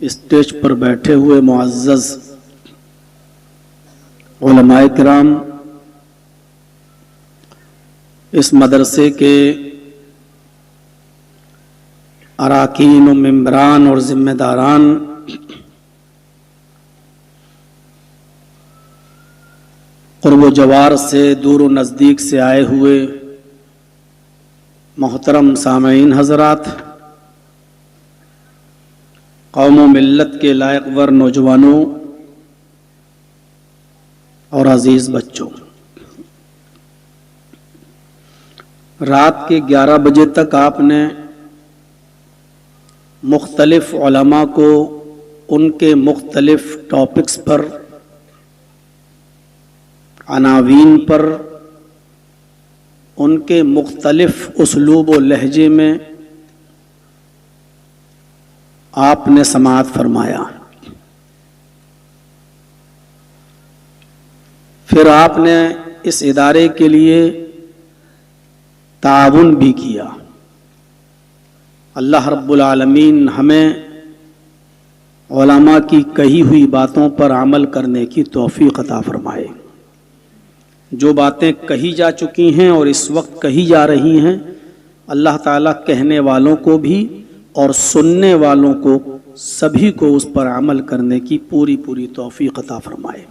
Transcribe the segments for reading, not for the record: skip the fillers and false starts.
Stage पर बैठे हुए मुअज़्ज़ज़ उलमाए किराम, इस मदरसे के अराकीन व मेंबरान और जिम्मेदारान, क़ुर्ब व जवार से दूर व नज़दीक से आए हुए मोहतरम सामईन हज़रात, कौम व मिल्लत के लायकवर नौजवानों और अजीज़ बच्चों, रात के 11 बजे तक आपने मुख्तलिफ उलमा को उनके मुख्तलिफ टॉपिक्स पर, अनावीन पर, उनके मुख्तलिफ उसलूब व लहजे में आपने समाअत फरमाया। फिर आपने इस इदारे के लिए ताउन भी किया। अल्लाह रब्बुल आलमीन हमें उलमा की कही हुई बातों पर अमल करने की तौफीक अता फरमाए। जो बातें कही जा चुकी हैं और इस वक्त कही जा रही हैं, अल्लाह ताला कहने वालों को भी और सुनने वालों को, सभी को उस पर अमल करने की पूरी पूरी तौफीक अता फरमाए।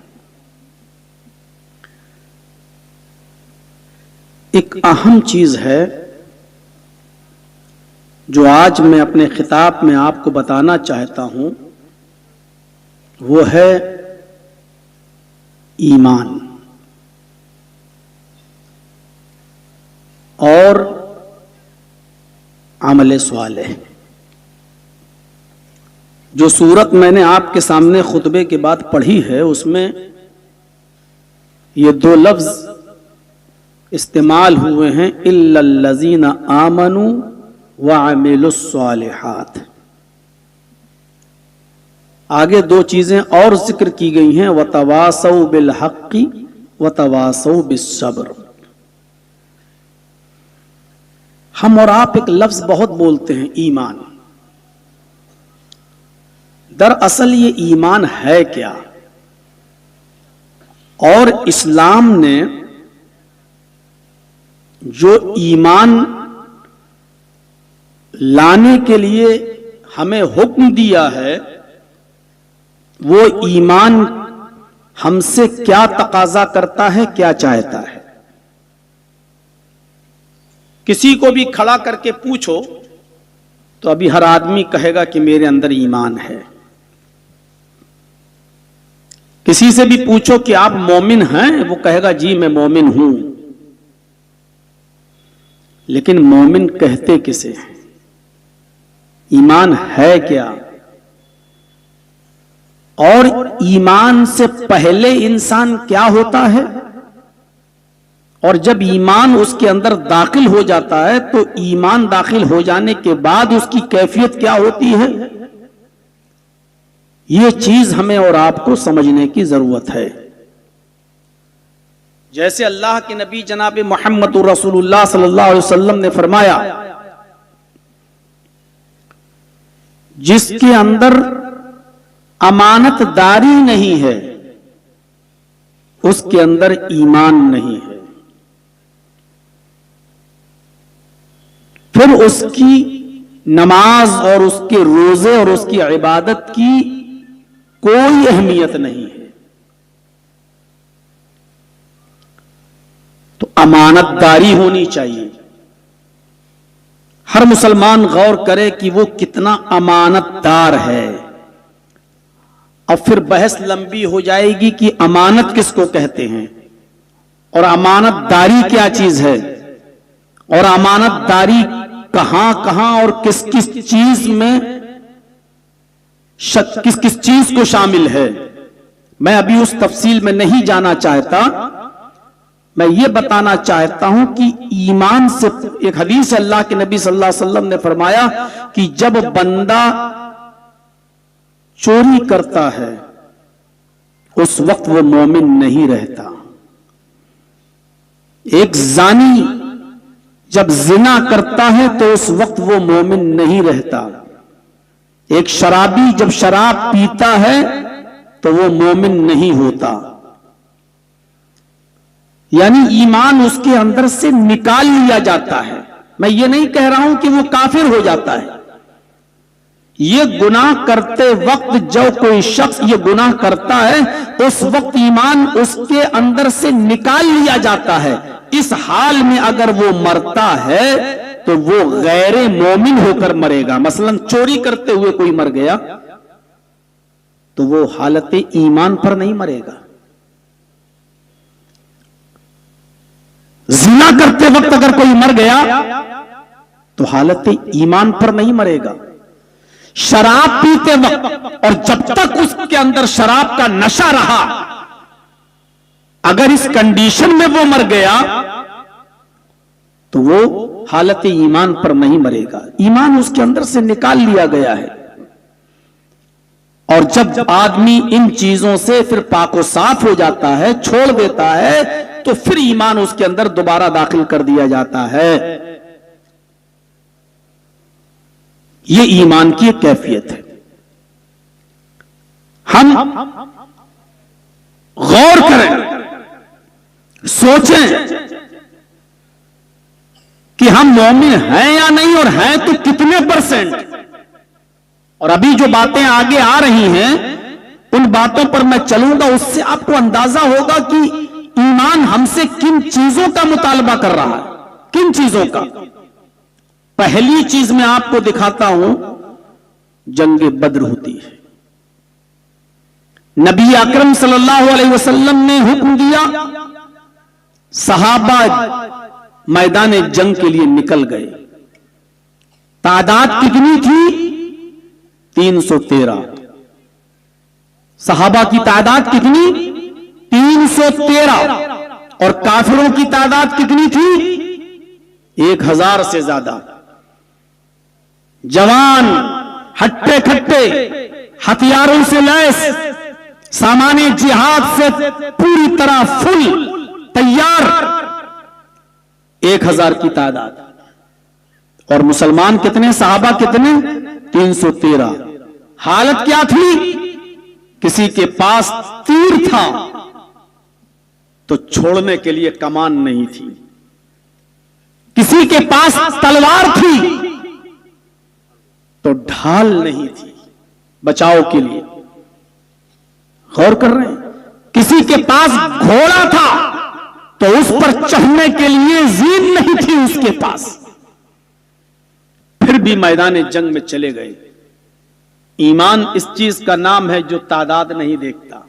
एक अहम चीज है जो आज मैं अपने खिताब में आपको बताना चाहता हूं, वो है ईमान और अमल स्वालिह। जो सूरत मैंने आपके सामने खुतबे के बाद पढ़ी है, उसमें ये 2 लफ्ज इस्तेमाल हुए हैं, इल्लल्लज़ीना आमनू व अमिलुस्सालिहात। आगे 2 चीजें और जिक्र की गई हैं, व तवासौ बिल हक़्क़ि व तवासौ बिस्सब्र। हम और आप एक लफ्ज बहुत बोलते हैं, ईमान। दरअसल ये ईमान है क्या? और इस्लाम ने जो ईमान लाने के लिए हमें हुक्म दिया है, वो ईमान हमसे क्या तकाजा करता है, क्या चाहता है। किसी को भी खड़ा करके पूछो तो अभी हर आदमी कहेगा कि मेरे अंदर ईमान है। किसी से भी पूछो कि आप मोमिन हैं, वो कहेगा जी मैं मोमिन हूं। लेकिन मोमिन कहते किसे हैं? ईमान है क्या? और ईमान से पहले इंसान क्या होता है, और जब ईमान उसके अंदर दाखिल हो जाता है तो ईमान दाखिल हो जाने के बाद उसकी कैफियत क्या होती है, ये चीज हमें और आपको समझने की जरूरत है। जैसे अल्लाह के नबी जनाब मोहम्मद रसूलुल्लाह सल्लल्लाहु अलैहि वसल्लम ने फरमाया, जिसके अंदर अमानतदारी नहीं है उसके अंदर ईमान नहीं है। फिर उसकी नमाज और उसके रोजे और उसकी इबादत की कोई अहमियत नहीं है। तो अमानतदारी होनी चाहिए। हर मुसलमान गौर करे कि वो कितना अमानतदार है। अब फिर बहस लंबी हो जाएगी कि अमानत किसको कहते हैं और अमानतदारी क्या चीज है, और अमानतदारी कहां कहां और किस किस चीज में किस किस चीज को शामिल है। मैं अभी उस तफसील में नहीं जाना चाहता। मैं ये बताना चाहता हूं कि ईमान से एक हदीस अल्लाह के नबी सल्लल्लाहु अलैहि वसल्लम ने फरमाया कि जब बंदा चोरी करता है उस वक्त वो मोमिन नहीं रहता। एक जानी जब जिना करता है तो उस वक्त वो मोमिन नहीं रहता। एक शराबी जब शराब पीता है तो वो मोमिन नहीं होता। यानी ईमान उसके अंदर से निकाल लिया जाता है। मैं ये नहीं कह रहा हूं कि वो काफिर हो जाता है। ये गुनाह करते वक्त जो कोई शख्स ये गुनाह करता है उस वक्त ईमान उसके अंदर से निकाल लिया जाता है। इस हाल में अगर वो मरता है तो वो गैर मोमिन होकर मरेगा। मसलन चोरी करते हुए कोई मर गया तो वो हालत ईमान पर नहीं मरेगा। जिना करते वक्त अगर कोई मर गया तो हालत ईमान पर नहीं मरेगा। शराब पीते वक्त और जब तक उसके अंदर शराब का नशा रहा, अगर इस कंडीशन में वो मर गया तो वो हालत ईमान पर नहीं मरेगा। ईमान उसके अंदर से निकाल लिया गया है। और जब आदमी इन चीजों से फिर पाको साफ हो जाता है, छोड़ देता है, तो फिर ईमान उसके अंदर दोबारा दाखिल कर दिया जाता है। ये ईमान की एक कैफियत है। हम गौर करें, सोचें कि हम मोमिन हैं या नहीं, और हैं तो कितने %। और अभी जो बातें आगे आ रही हैं उन बातों पर मैं चलूंगा, उससे आपको अंदाजा होगा कि ईमान हमसे किन चीजों का मुतालबा कर रहा है, किन चीजों का। पहली चीज मैं आपको दिखाता हूं, जंगे बद्र होती है। नबी अकरम सल्लल्लाहु अलैहि वसल्लम ने हुक्म दिया, सहाबा मैदान जंग के लिए निकल गए। तादाद कितनी थी? 313। सहाबा की तादाद कितनी? 313। और काफिरों की तादाद कितनी थी? 1000 से ज्यादा। जवान हट्टे खट्टे हथियारों से लैस, सामान्य जिहाद से पूरी तरह फुल तैयार, 1000 की तादाद। और मुसलमान कितने? सहाबा कितने? 313। हालत क्या थी? किसी के पास तीर था तो छोड़ने के लिए कमान नहीं थी, किसी के पास तलवार थी तो ढाल नहीं थी बचाव के लिए। गौर कर रहे हैं? किसी के पास घोड़ा था तो उस पर चढ़ने के लिए जीन नहीं थी उसके पास, फिर भी मैदान जंग में चले गए। ईमान इस चीज का नाम है जो तादाद नहीं देखता,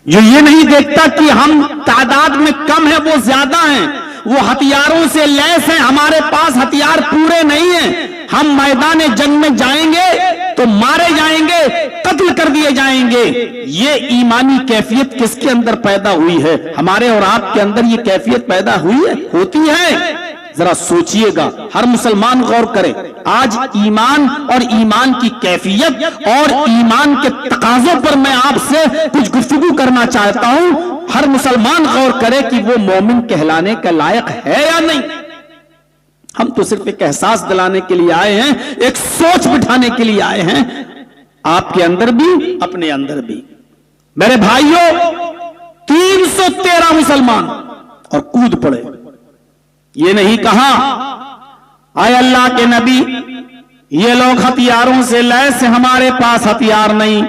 जो ये नहीं देखता कि हम तादाद में कम है वो ज्यादा हैं, वो हथियारों से लैस हैं, हमारे पास हथियार पूरे नहीं हैं, हम मैदान जंग में जाएंगे तो मारे जाएंगे, कत्ल कर दिए जाएंगे। ये ईमानी कैफियत किसके अंदर पैदा हुई है? हमारे और आपके अंदर ये कैफियत पैदा हुई है, होती है? जरा सोचिएगा, हर मुसलमान गौर करे। आज ईमान और ईमान की कैफियत और ईमान के तकाजों पर मैं आपसे कुछ गुफ्तगू करना चाहता हूं। हर मुसलमान गौर करे कि वो मोमिन कहलाने का लायक है या नहीं। हम तो सिर्फ एक एहसास दिलाने के लिए आए हैं, एक सोच बिठाने के लिए आए हैं, आपके अंदर भी अपने अंदर भी। मेरे भाइयों, 313 मुसलमान और कूद पड़े। ये नहीं कहा आए अल्लाह के नबी, ये लोग हथियारों से लैस, हमारे पास हथियार नहीं,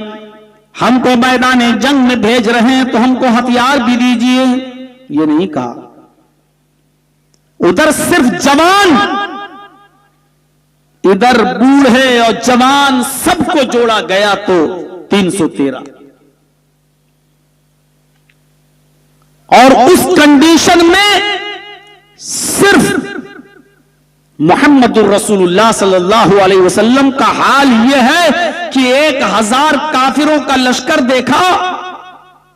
हमको मैदान जंग में भेज रहे हैं तो हमको हथियार भी दीजिए। ये नहीं कहा। उधर सिर्फ जवान, इधर बूढ़े और जवान सबको जोड़ा गया तो 313। और उस कंडीशन में सिर्फ मोहम्मदुर रसूलुल्लाह सल्लल्लाहु अलैहि वसल्लम का हाल यह है कि 1000 काफिरों का लश्कर देखा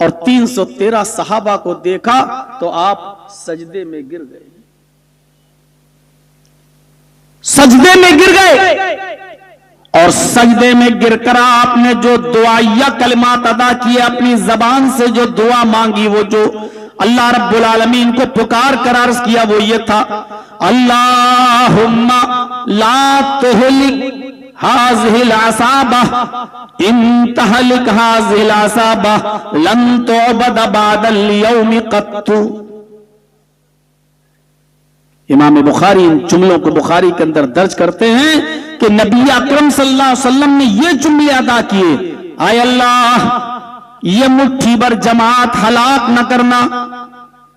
और 313 सहाबा को देखा तो आप सजदे में गिर गए, सजदे में गिर गए। और सजदे में गिरकर आपने जो दुआया कलिमात अदा किए, अपनी जबान से जो दुआ मांगी, वो जो अल्लाह रब्बुल आलमीन को पुकार कर अर्ज किया, वो ये था, अल्लाहुम्मा ला तुहलिक हाज़िहिल असाबा इन तहलिक हाज़िहिल असाबा लन तुअबद बअदल यौमि क़त्तु। इमाम बुखारी इन जुमलों को बुखारी के अंदर दर्ज करते हैं कि नबी अकरम सल्लल्लाहु अलैहि वसल्लम ने ये जुमले अदा किए, आय अल्लाह ये मुट्ठी भर जमात हलाक न करना,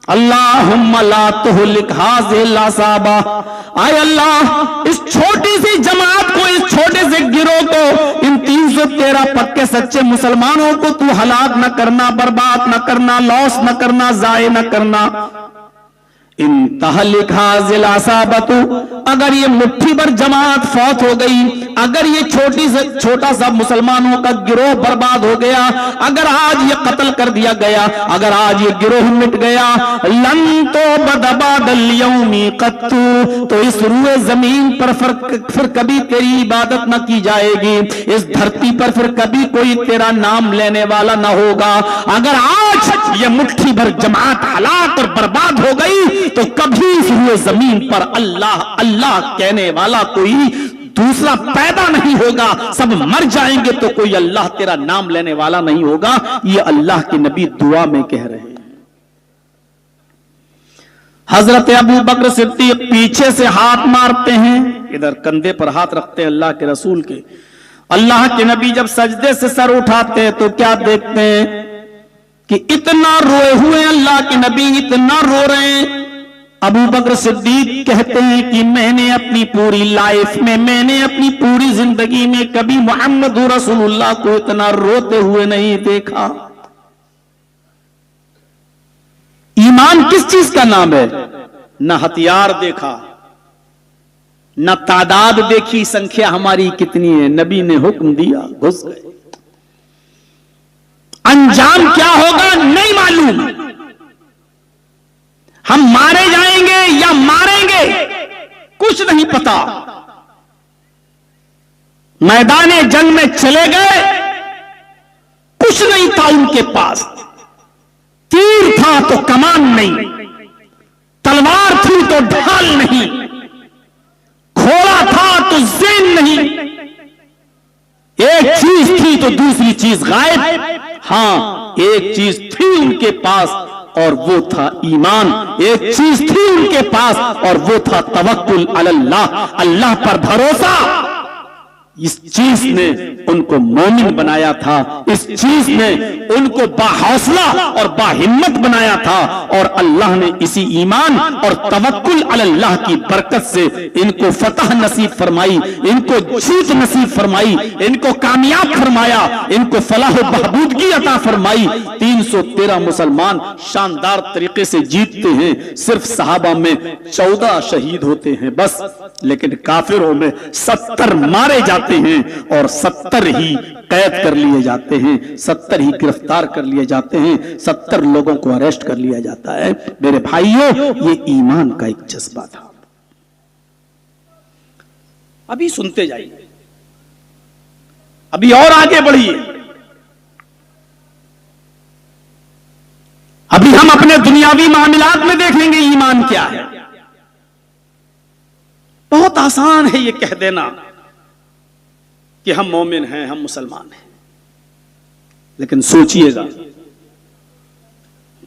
अल्लाहुम्मा ला तुहलिक हाज़िहिल असाबा, आय अल्लाह इस छोटी सी जमात को, इस छोटे से गिरोह को, इन 313 पक्के सच्चे मुसलमानों को तू हलाक न करना, बर्बाद न करना, लॉस न करना, जाये न करना। इन तहलिक हाज़िल असाबतु, अगर ये मुट्ठी भर जमात फौत हो गई, अगर ये छोटा सा मुसलमानों का गिरोह बर्बाद हो गया, अगर आज ये कत्ल कर दिया गया, अगर आज ये गिरोह मिट गया, लन तो बदबादल यौमी क़त्तु, तो इस रूए जमीन पर फिर कभी तेरी इबादत न की जाएगी, इस धरती पर फिर कभी कोई तेरा नाम लेने वाला न होगा। अगर आज ये मुट्ठी भर जमात हलाक और बर्बाद हो गई तो कभी इस रूए जमीन पर अल्लाह अल्लाह कहने वाला कोई दूसरा पैदा नहीं होगा, सब मर जाएंगे तो कोई अल्लाह तेरा नाम लेने वाला नहीं होगा। ये अल्लाह के नबी दुआ में कह रहे हैं। हजरत अबू बकर सिद्दीक पीछे से हाथ मारते हैं, इधर कंधे पर हाथ रखते हैं अल्लाह के रसूल के। अल्लाह के नबी जब सजदे से सर उठाते हैं तो क्या देखते हैं कि इतना रोए हुए अल्लाह के नबी, इतना रो रहे हैं। अबू बकर सिद्दीक कहते हैं कि मैंने अपनी पूरी लाइफ में, मैंने अपनी पूरी जिंदगी में कभी मोहम्मद रसूलुल्लाह को इतना रोते हुए नहीं देखा। ईमान किस चीज का नाम है? न हथियार देखा, न तादाद देखी, संख्या हमारी कितनी है, नबी ने हुक्म दिया, घुस गए। अंजाम क्या होगा नहीं मालूम, हम मारे जाएंगे या मारेंगे कुछ नहीं पता। मैदान जंग में चले गए, कुछ नहीं था उनके पास, तीर था तो कमान नहीं, तलवार थी तो ढाल नहीं, घोड़ा था तो ज़ेन नहीं, एक चीज थी तो दूसरी चीज गायब। हां, एक चीज थी उनके पास और वो था ईमान, एक चीज थी उनके पास और वो था तवक्कुल अलल्लाह, अल्लाह पर भरोसा। इस चीज ने उनको मोमिन बनाया था, इस चीज ने उनको बाहौसला और बाहिम्मत बनाया था। और अल्लाह ने इसी ईमान और तवक्कुल अल्लाह की बरकत से इनको फतह नसीब फरमाई, इनको जीत नसीब फरमाई, इनको कामयाब फरमाया, इनको फलाह बहबूदगी अता फरमाई। 313 मुसलमान शानदार तरीके से जीतते हैं। सिर्फ सहाबा में 14 शहीद होते हैं बस, लेकिन काफिरों में 70 मारे जाते हैं और 70 ही कैद कर लिए जाते हैं, 70 ही गिरफ्तार कर लिए जाते हैं, 70 लोगों को अरेस्ट कर लिया जाता है। मेरे भाइयों, ये ईमान का एक जज्बा था। अभी सुनते जाइए, अभी और आगे बढ़िए। अभी हम अपने दुनियावी मामलात में देखेंगे ईमान क्या है। बहुत आसान है ये कह देना कि हम मोमिन हैं, हम मुसलमान हैं, लेकिन सोचिएगा,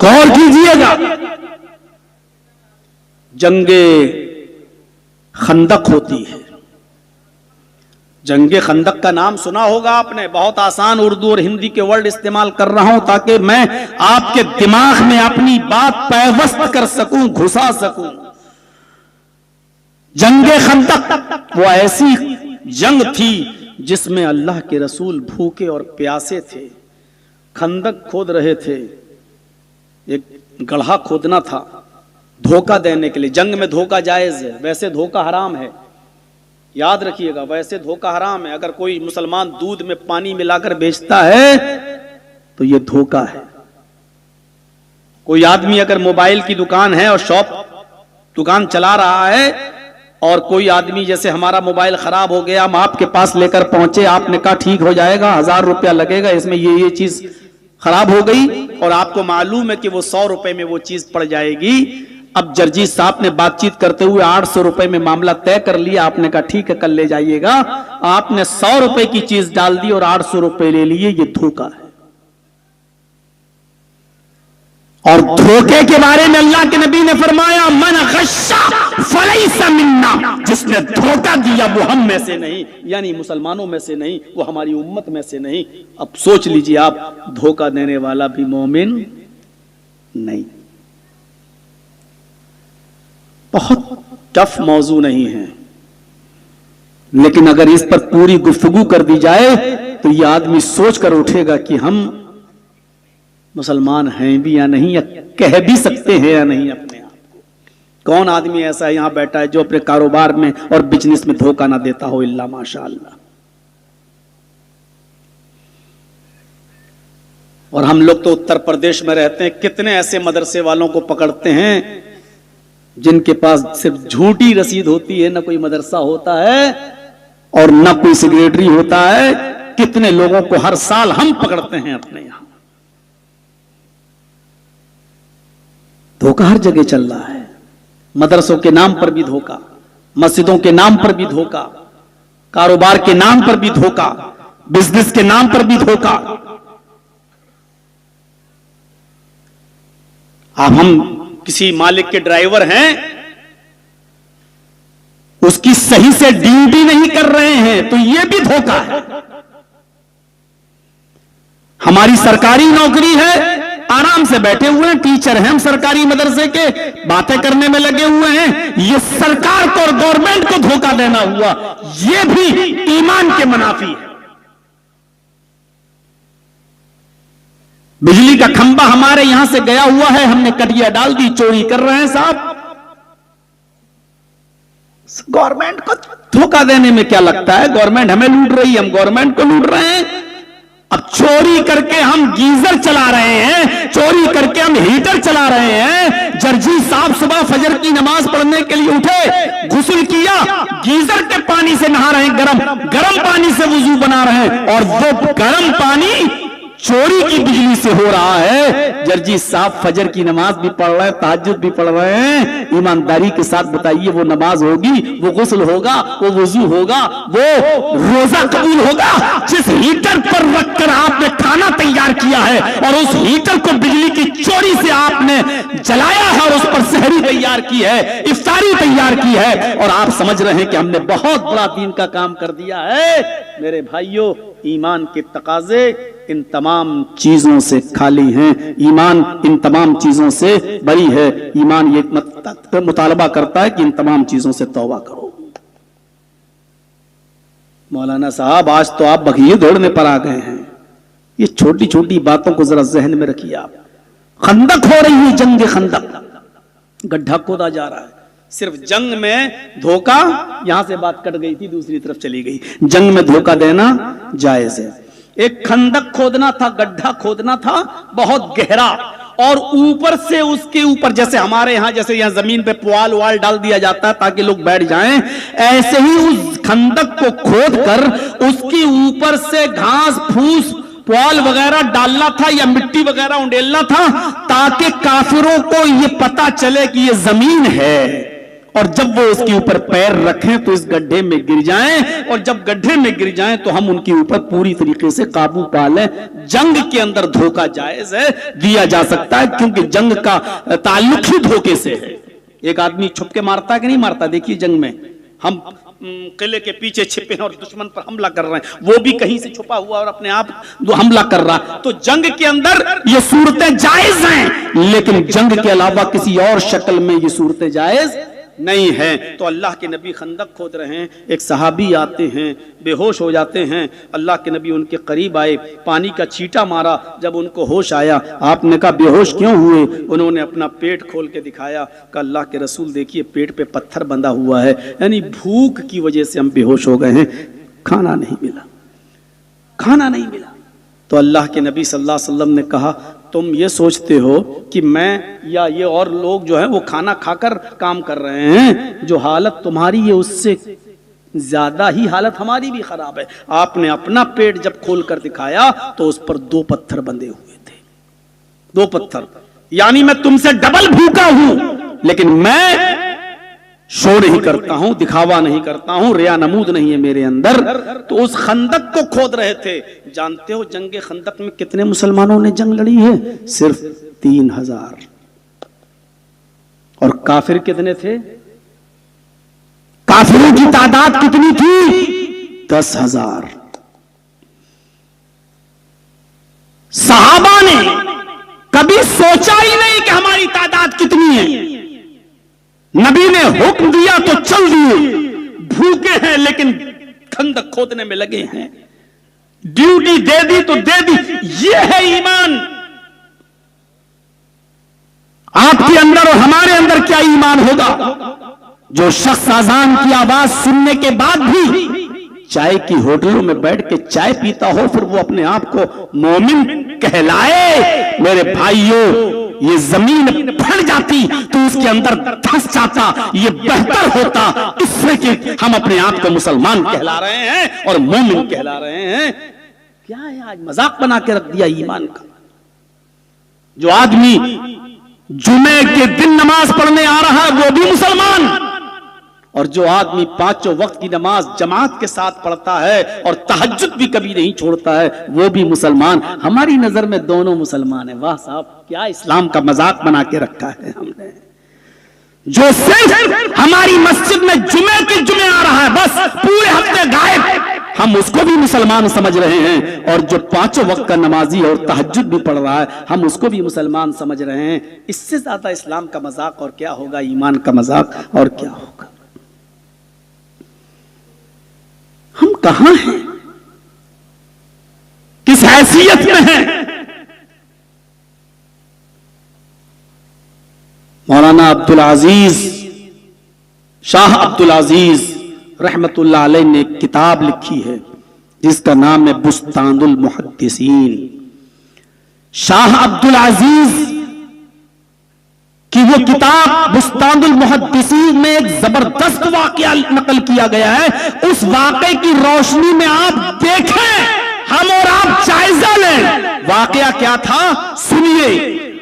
गौर कीजिएगा। जंगे खंदक होती है, जंगे खंदक का नाम सुना होगा आपने। बहुत आसान उर्दू और हिंदी के वर्ड इस्तेमाल कर रहा हूं ताकि मैं आपके दिमाग में अपनी बात पैवस्त कर सकूं, घुसा सकूं। जंगे खंदक वो ऐसी जंग थी जिसमें अल्लाह के रसूल भूखे और प्यासे थे, खंदक खोद रहे थे। एक गड्ढा खोदना था धोखा देने के लिए। जंग में धोखा जायज है, वैसे धोखा हराम है, याद रखिएगा। वैसे धोखा हराम है। अगर कोई मुसलमान दूध में पानी मिलाकर बेचता है तो यह धोखा है। कोई आदमी अगर मोबाइल की दुकान है और दुकान चला रहा है, और कोई आदमी, जैसे हमारा मोबाइल खराब हो गया, हम आपके पास लेकर पहुंचे, आपने कहा ठीक हो जाएगा, 1000 रुपया लगेगा, इसमें ये चीज खराब हो गई, और आपको मालूम है कि वो 100 रुपए में वो चीज पड़ जाएगी। अब जर्जी साहब ने बातचीत करते हुए 800 रुपए में मामला तय कर लिया। आपने कहा ठीक है, कल ले जाइएगा। आपने 100 रुपए की चीज डाल दी और 800 रुपए ले लिए, ये धोखा है। और धोखे के बारे में अल्लाह के नबी ने फरमाया, मन गश्शा फलैसा मिन्ना, जिसने धोखा दिया वो हम में से नहीं, यानी मुसलमानों में से नहीं, वो हमारी उम्मत में से नहीं। अब सोच लीजिए आप, धोखा देने वाला भी मोमिन नहीं। बहुत टफ मौजू नहीं है, लेकिन अगर इस पर पूरी गुफ्तगू कर दी जाए तो यह आदमी सोच कर उठेगा कि हम मुसलमान हैं भी या नहीं, या कह भी सकते हैं या नहीं अपने आप को। कौन आदमी ऐसा है यहां बैठा है जो अपने कारोबार में और बिजनेस में धोखा ना देता हो, इल्ला माशाअल्लाह। और हम लोग तो उत्तर प्रदेश में रहते हैं, कितने ऐसे मदरसे वालों को पकड़ते हैं जिनके पास सिर्फ झूठी रसीद होती है, ना कोई मदरसा होता है और ना कोई सेक्रेटरी होता है। कितने लोगों को हर साल हम पकड़ते हैं अपने यहां। धोखा हर जगह चल रहा है। मदरसों के नाम पर भी धोखा, मस्जिदों के नाम पर भी धोखा, कारोबार के नाम पर भी धोखा, बिजनेस के नाम पर भी धोखा। अब हम किसी मालिक के ड्राइवर हैं, उसकी सही से ड्यूटी नहीं कर रहे हैं तो यह भी धोखा है। हमारी सरकारी नौकरी है, आराम से बैठे हुए हैं, टीचर हैं हम सरकारी मदरसे के, बातें करने में लगे हुए हैं। ये सरकार को और गवर्नमेंट को धोखा देना हुआ, ये भी ईमान के मुनाफी है। बिजली का खंभा हमारे यहां से गया हुआ है, हमने कटिया डाल दी, चोरी कर रहे हैं साहब। गवर्नमेंट को धोखा देने में क्या लगता है? गवर्नमेंट हमें लूट रही है, हम गवर्नमेंट को लूट रहे हैं। अब चोरी करके हम गीजर चला रहे हैं, चोरी करके हम हीटर चला रहे हैं। जर्जी साहब सुबह फजर की नमाज पढ़ने के लिए उठे, गुस्ल किया, गीजर के पानी से नहा रहे हैं, गरम पानी से वुजू बना रहे हैं, और वो गरम पानी चोरी की बिजली से हो रहा है। जर्जी साहब फजर की नमाज भी पढ़ रहे हैं, तहज्जुद भी पढ़ रहे हैं। ईमानदारी के साथ बताइए, वो नमाज होगी, वो गुस्ल होगा, वो वुजू होगा, वो रोजा कबूल होगा? जिस हीटर पर रखकर आपने खाना तैयार किया है और उस हीटर को बिजली की चोरी से आपने जलाया है और उस पर सहरी तैयार की है, इफ्तारी तैयार की है, और आप समझ रहे हैं कि हमने बहुत बड़ा दीन का काम कर दिया है। मेरे भाइयों, ईमान के तकाजे इन तमाम चीजों से खाली हैं, ईमान इन तमाम चीजों से बरी है। ईमान ये मुतालबा करता है कि इन तमाम चीजों से तौबा करो। मौलाना साहब, आज तो आप बघिए दौड़ने पर आ गए हैं। ये छोटी छोटी बातों को जरा जहन में रखिए। आप खंदक हो रही है, जंग खंदक, गड्ढा खोदा जा रहा है। सिर्फ जंग में धोखा, यहां से बात कट गई थी, दूसरी तरफ चली गई। जंग में धोखा देना जायज है। एक खंदक खोदना था, गड्ढा खोदना था बहुत गहरा, और ऊपर से उसके ऊपर, जैसे हमारे यहां जैसे यहां जमीन पे पुआल वाल डाल दिया जाता है ताकि लोग बैठ जाएं, ऐसे ही उस खंदक को खोद कर उसके ऊपर से घास फूस पुआल वगैरह डालना था या मिट्टी वगैरह उंडेलना था, ताकि काफिरों को यह पता चले कि यह जमीन है, और जब वो उसके ऊपर पैर रखें तो इस गड्ढे में गिर जाएं, और जब गड्ढे में गिर जाएं तो हम उनके ऊपर पूरी तरीके से काबू पा लें। जंग के अंदर धोखा जायज है, दिया जा सकता है, क्योंकि जंग का ताल्लुक ही धोखे से है। एक आदमी छुप के मारता है कि नहीं मारता? देखिए, जंग में हम किले के पीछे छिपे हैं और दुश्मन पर हमला कर रहे हैं, वो भी कहीं से छुपा हुआ और अपने आप हमला कर रहा है। तो जंग के अंदर ये सूरतें जायज हैं, लेकिन जंग के अलावा किसी और शक्ल में ये सूरतें जायज नहीं है। तो अल्लाह के नबी खंदक खोद रहे हैं, एक सहाबी आते हैं, बेहोश हो जाते हैं। अल्लाह के नबी उनके करीब आए, पानी का छींटा मारा, जब उनको होश आया, आपने कहा बेहोश क्यों हुए? उन्होंने अपना पेट खोल के दिखाया, कहा अल्लाह के रसूल देखिए पेट पे पत्थर बंधा हुआ है, यानी भूख की वजह से हम बेहोश हो गए हैं, खाना नहीं मिला, खाना नहीं मिला। तो अल्लाह के नबी सल्लल्लाहु अलैहि वसल्लम ने कहा, तुम ये सोचते हो कि मैं या ये और लोग जो है वो खाना खाकर काम कर रहे हैं? जो हालत तुम्हारी है उससे ज्यादा ही हालत हमारी भी खराब है। आपने अपना पेट जब खोल कर दिखाया तो उस पर 2 पत्थर बंधे हुए थे, 2 पत्थर, यानी मैं तुमसे डबल भूखा हूं, लेकिन मैं शो नहीं करता हूं, दिखावा नहीं करता हूं, रिया नमूद नहीं है मेरे अंदर। तो उस खंदक को खोद रहे थे। जानते हो जंगे खंदक में कितने मुसलमानों ने जंग लड़ी है? सिर्फ 3000। और काफिर कितने थे? काफिरों की तादाद कितनी थी? 10,000। सहाबा ने कभी सोचा ही नहीं कि हमारी तादाद कितनी है। नबी ने हुक्म दिया तो चल दिए, भूखे हैं लेकिन खंदक खोदने में लगे हैं, ड्यूटी दे दी तो दे दी। ये है ईमान। आपके अंदर और हमारे अंदर क्या ईमान होगा? जो शख्स अजान की आवाज सुनने के बाद भी चाय की होटलों में बैठ के चाय पीता हो, फिर वो अपने आप को मोमिन कहलाए। मेरे भाइयों, ये जमीन फट जाती तो उसके अंदर धंस जाता, ये बेहतर होता इससे कि हम अपने आप को मुसलमान कहला रहे हैं और मोमिन कहला रहे हैं। क्या है, आज मजाक बना के रख दिया ईमान का। जो आदमी जुमे के दिन नमाज पढ़ने आ रहा है वो भी मुसलमान, और जो आदमी 5 वक्त की नमाज जमात के साथ पढ़ता है और तहज्जुद भी कभी नहीं छोड़ता है वो भी मुसलमान। हमारी नजर में दोनों मुसलमान है। वाह साहब, क्या इस्लाम का मजाक बना के रखा है हमने। जो सिर्फ हमारी मस्जिद में जुमे के जुमे आ रहा है, बस पूरे हफ्ते गायब, हम उसको भी मुसलमान समझ रहे हैं, और जो 5 वक्त का नमाजी और तहज्जुद भी पढ़ रहा है हम उसको भी मुसलमान समझ रहे हैं। इससे ज्यादा इस्लाम का मजाक और क्या होगा, ईमान का मजाक और क्या होगा। हम कहां हैं, किस हैसियत में हैं? मौलाना अब्दुल अजीज, शाह अब्दुल अजीज रहमतुल्लाह अलैह ने एक किताब लिखी है जिसका नाम है बुस्तानुल मुहद्दिसीन। शाह अब्दुल अजीज कि वो किताब बुस्तानुल मुहद्दिसीन में एक जबरदस्त वाकया नकल किया गया है। उस वाकये की रोशनी में आप देखें, हम और आप जायजा लें। वाकया क्या था सुनिए।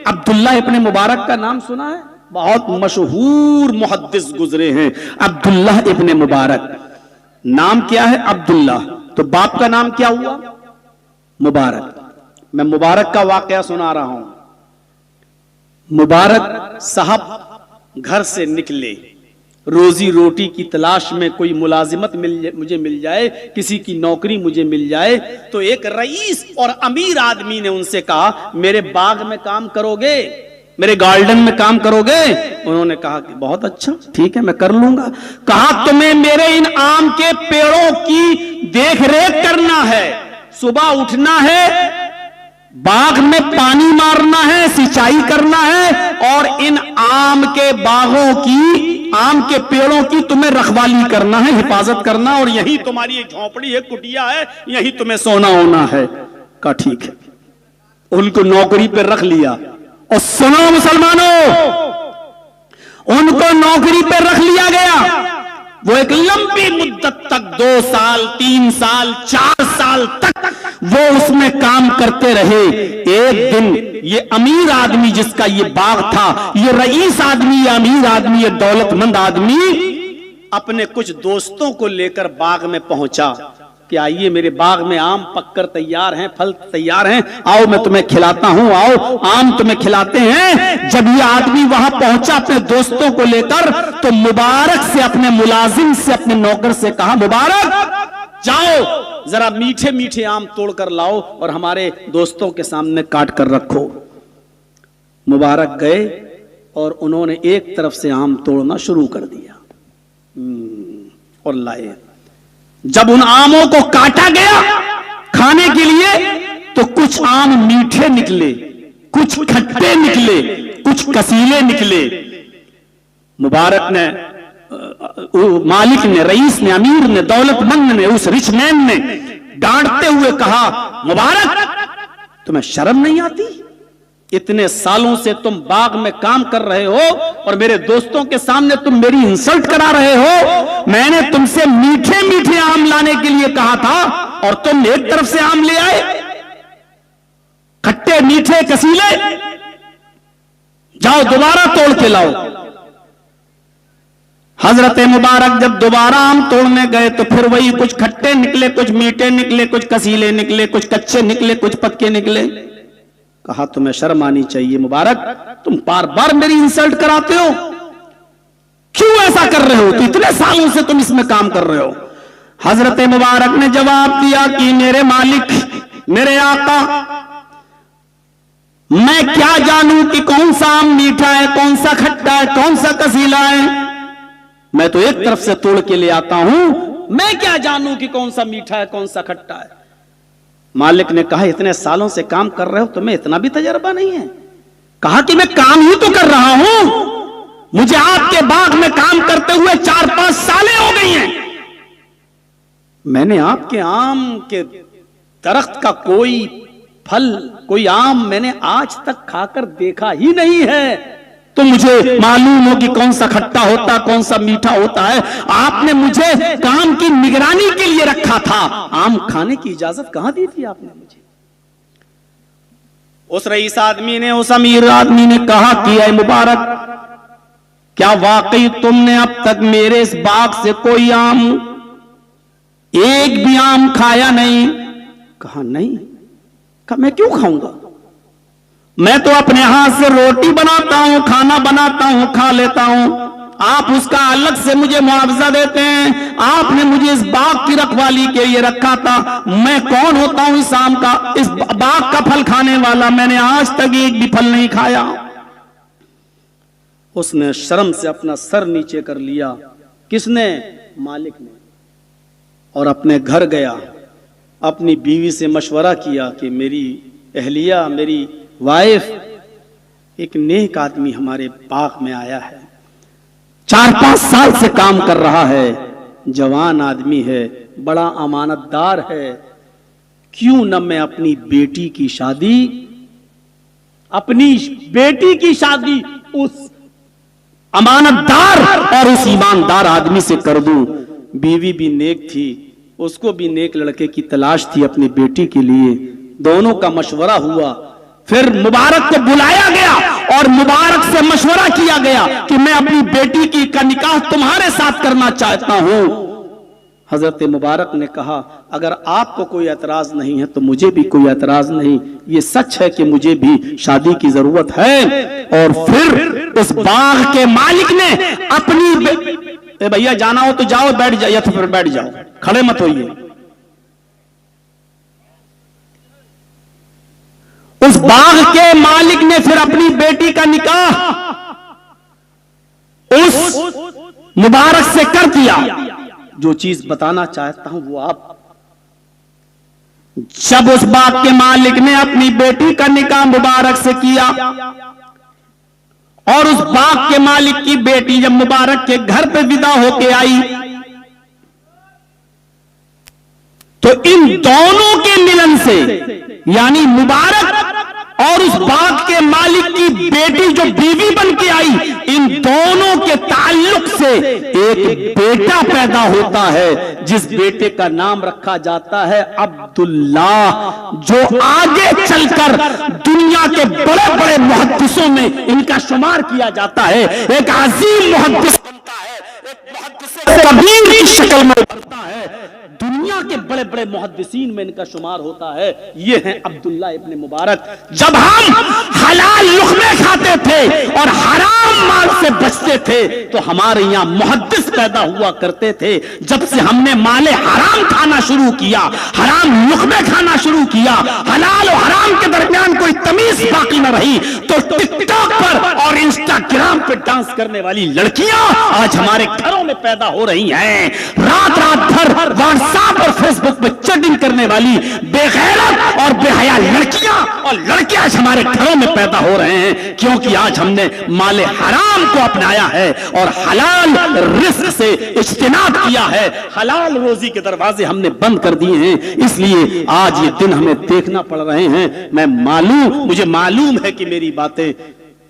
अब्दुल्लाह इब्ने मुबारक का नाम सुना है? बहुत मशहूर मुहद्दिस गुजरे हैं अब्दुल्लाह इब्ने मुबारक। नाम क्या है? अब्दुल्लाह। तो बाप का नाम क्या हुआ? मुबारक। मैं मुबारक का वाकया सुना रहा हूं। मुबारक साहब घर से निकले, रोजी रोटी की तलाश में, कोई मुलाजिमत मुझे मिल जाए, किसी की नौकरी मुझे मिल जाए। तो एक रईस और अमीर आदमी ने उनसे कहा, मेरे बाग में काम करोगे, मेरे गार्डन में काम करोगे? उन्होंने कहा कि बहुत अच्छा, ठीक है, मैं कर लूंगा। कहा, तुम्हें मेरे इन आम के पेड़ों की देख रेख करना है, सुबह उठना है, बाग में पानी मारना है, सिंचाई करना है, और इन आम के बागों की, आम के पेड़ों की तुम्हें रखवाली करना है, हिफाजत करना, और यही तुम्हारी एक झोंपड़ी है, कुटिया है, यही तुम्हें सोना होना है। कहा ठीक है। उनको नौकरी पे रख लिया। और सुनो मुसलमानों, उनको नौकरी पे रख लिया गया। वो एक लंबी मुद्दत तक, 2 साल, 3 साल, 4 साल तक वो उसमें काम करते रहे। एक दिन ये अमीर आदमी जिसका ये बाग था, ये रईस आदमी, ये अमीर आदमी, ये दौलतमंद आदमी अपने कुछ दोस्तों को लेकर बाग में पहुंचा कि आइए, मेरे बाग में आम पककर तैयार हैं, फल तैयार हैं, आओ मैं तुम्हें खिलाता हूं, आओ आम तुम्हें खिलाते हैं। जब ये आदमी वहां पहुंचा अपने दोस्तों को लेकर, तो मुबारक से, अपने मुलाजिम से, अपने नौकर से कहा, मुबारक जाओ जरा मीठे मीठे आम तोड़कर लाओ और हमारे दोस्तों के सामने काट कर रखो। मुबारक गए और उन्होंने एक तरफ से आम तोड़ना शुरू कर दिया और लाए। जब उन आमों को काटा गया खाने के लिए, तो कुछ आम मीठे निकले, कुछ खट्टे निकले, कुछ कसीले निकले। मुबारक ने, मालिक ने, रईस ने, अमीर ने, दौलतमंद ने, उस रिच मैन ने डांटते हुए कहा, मुबारक तुम्हें शर्म नहीं आती? इतने सालों से तुम बाग में काम कर रहे हो और मेरे दोस्तों के सामने तुम मेरी इंसल्ट करा रहे हो। मैंने तुमसे मीठे मीठे आम लाने के लिए कहा था और तुम एक तरफ से आम ले आए, खट्टे मीठे कसीले। जाओ दोबारा तोड़ के लाओ। हजरत मुबारक जब दोबारा आम तोड़ने गए तो फिर वही, कुछ खट्टे निकले, कुछ मीठे निकले, कुछ कसीले निकले, कुछ कच्चे निकले, कुछ पक्के निकले। कहा, तुम्हें शर्म आनी चाहिए मुबारक, तुम बार बार मेरी इंसल्ट कराते हो, क्यों ऐसा कर रहे हो? तो इतने सालों से तुम इसमें काम कर रहे हो। हजरत मुबारक ने जवाब दिया कि मेरे मालिक, मेरे आका, मैं क्या जानूं कि कौन सा आम मीठा है, कौन सा खट्टा है, कौन सा कसीला है? मैं तो एक तरफ से तोड़ के ले आता हूं, मैं क्या जानूं कि कौन सा मीठा है, कौन सा खट्टा है? मालिक ने कहा, इतने सालों से काम कर रहे हो, तुम्हें इतना भी तजर्बा नहीं है? कहा कि मैं काम ही तो कर रहा हूं, मुझे आपके बाग में काम करते हुए 4-5 सालें हो गई हैं। मैंने आपके आम के दरख्त का कोई फल, कोई आम मैंने आज तक खाकर देखा ही नहीं है। तो मुझे मालूम हो कि कौन सा खट्टा होता, कौन सा मीठा होता है। आपने मुझे काम की निगरानी के लिए रखा था, आम खाने की इजाजत कहां दी थी आपने मुझे? उस रईस आदमी ने, उस अमीर आदमी ने कहा कि ऐ मुबारक, क्या वाकई तुमने अब तक मेरे इस बाग से कोई आम, एक भी आम खाया नहीं? कहा नहीं। कहा, मैं क्यों खाऊंगा? मैं तो अपने हाथ से रोटी बनाता हूं, खाना बनाता हूं, खा लेता हूं। आप उसका अलग से मुझे मुआवजा देते हैं। आपने मुझे इस बाग की रखवाली के लिए रखा था। मैं कौन होता हूं इस आम का, इस बाग का फल खाने वाला? मैंने आज तक एक भी फल नहीं खाया। उसने शर्म से अपना सर नीचे कर लिया। किसने? मालिक ने। और अपने घर गया, अपनी बीवी से मशवरा किया कि मेरी अहलिया, मेरी वाइफ, एक नेक आदमी हमारे बाग में आया है, 4-5 साल से काम कर रहा है, जवान आदमी है, बड़ा अमानतदार है, क्यों न मैं अपनी बेटी की शादी उस अमानतदार और उस ईमानदार आदमी से कर दूं। बीवी भी नेक थी, उसको भी नेक लड़के की तलाश थी अपनी बेटी के लिए। दोनों का मशवरा हुआ, फिर मुबारक को बुलाया गया और मुबारक से मशवरा किया गया कि मैं अपनी बेटी का निकाह तुम्हारे साथ करना चाहता हूं। हजरत मुबारक ने कहा, अगर आपको कोई एतराज नहीं है तो मुझे भी कोई एतराज नहीं, ये सच है कि मुझे भी शादी की जरूरत है। और फिर उस बाग के मालिक ने अपनी भैया जाना हो तो जाओ, बैठ जाओ, या तो फिर बैठ जाओ, खड़े मत होइए। उस बाग के मालिक ने फिर अपनी बेटी का निकाह उस मुबारक से कर दिया। जो चीज बताना चाहता हूं वो आप, जब उस बाग के मालिक ने अपनी बेटी का निकाह मुबारक से किया और उस बाग के मालिक की बेटी जब मुबारक के घर पे विदा होके आई, तो इन दोनों के मिलन से, यानी मुबारक और उस बाग के मालिक की बेटी जो बीवी बन के आई, इन दोनों के ताल्लुक से एक बेटा पैदा होता है, जिस बेटे का नाम रखा जाता है अब्दुल्ला, जो आगे चलकर दुनिया के बड़े बड़े मुहद्दिसों में इनका शुमार किया जाता है। एक अजीम मुहद्दिस बनता है, एक मुहद्दिस कबीर की शक्ल में बनता है, दुनिया के बड़े बड़े मुहद्दिसीन में इनका शुमार होता है। ये हैं अब्दुल्ला इब्ने मुबारक। जब हम हलाल लुक़मे खाते थे और हराम माल से बचते थे तो हमारे यहाँ मुहद्दिस पैदा हुआ करते थे। जब से हमने माले हराम खाना शुरू किया, हराम लुक़मे खाना शुरू किया, हलाल और हराम के दरमियान कोई तमीज बाकी न रही, तो टिकटॉक पर और इंस्टाग्राम पे डांस करने वाली लड़कियां आज हमारे घरों में पैदा हो रही हैं। रात रात भर व्हाट्सएप और फेसबुक पे चैटिंग करने वाली बेगैरत और बेहया लड़कियां और लड़के आज हमारे घरों में पैदा हो रहे हैं, क्योंकि आज हमने माले हराम को अपनाया है और हलाल रिस्क से इज्तिनाब किया है, हलाल रोजी के दरवाजे हमने बंद कर दिए हैं। इसलिए आज ये दिन हमें देखना पड़ रहे हैं। मुझे मालूम है कि मेरी बातें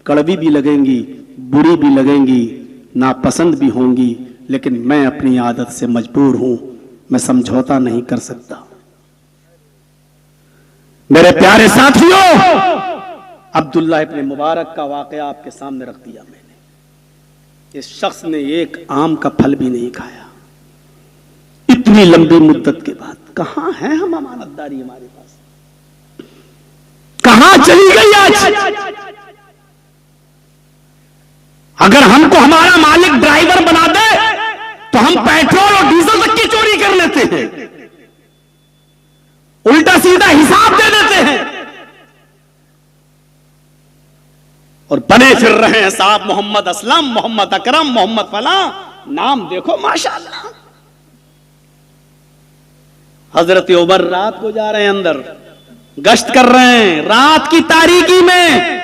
कड़वी भी लगेंगी, बुरी भी लगेंगी, नापसंद भी होंगी, लेकिन मैं अपनी आदत से मजबूर हूं, मैं समझौता नहीं कर सकता। मेरे प्यारे साथियों, अब्दुल्ला इब्ने मुबारक का वाकया आपके सामने रख दिया मैंने। इस शख्स ने एक आम का फल भी नहीं खाया। इतनी लंबी मुद्दत के बाद कहां है हम अमानतदारी, हमारे पास कहां चली गई आज? अगर हमको हमारा मालिक ड्राइवर बना दे तो हम पेट्रोल और डीजल तक की चोरी कर लेते हैं, उल्टा सीधा हिसाब दे देते हैं और बने फिर रहे हैं साहब मोहम्मद असलम, मोहम्मद अकरम, मोहम्मद फला, नाम देखो माशाअल्लाह। हजरत उमर रात को जा रहे हैं अंदर, गश्त कर रहे हैं, रात की तारीकी में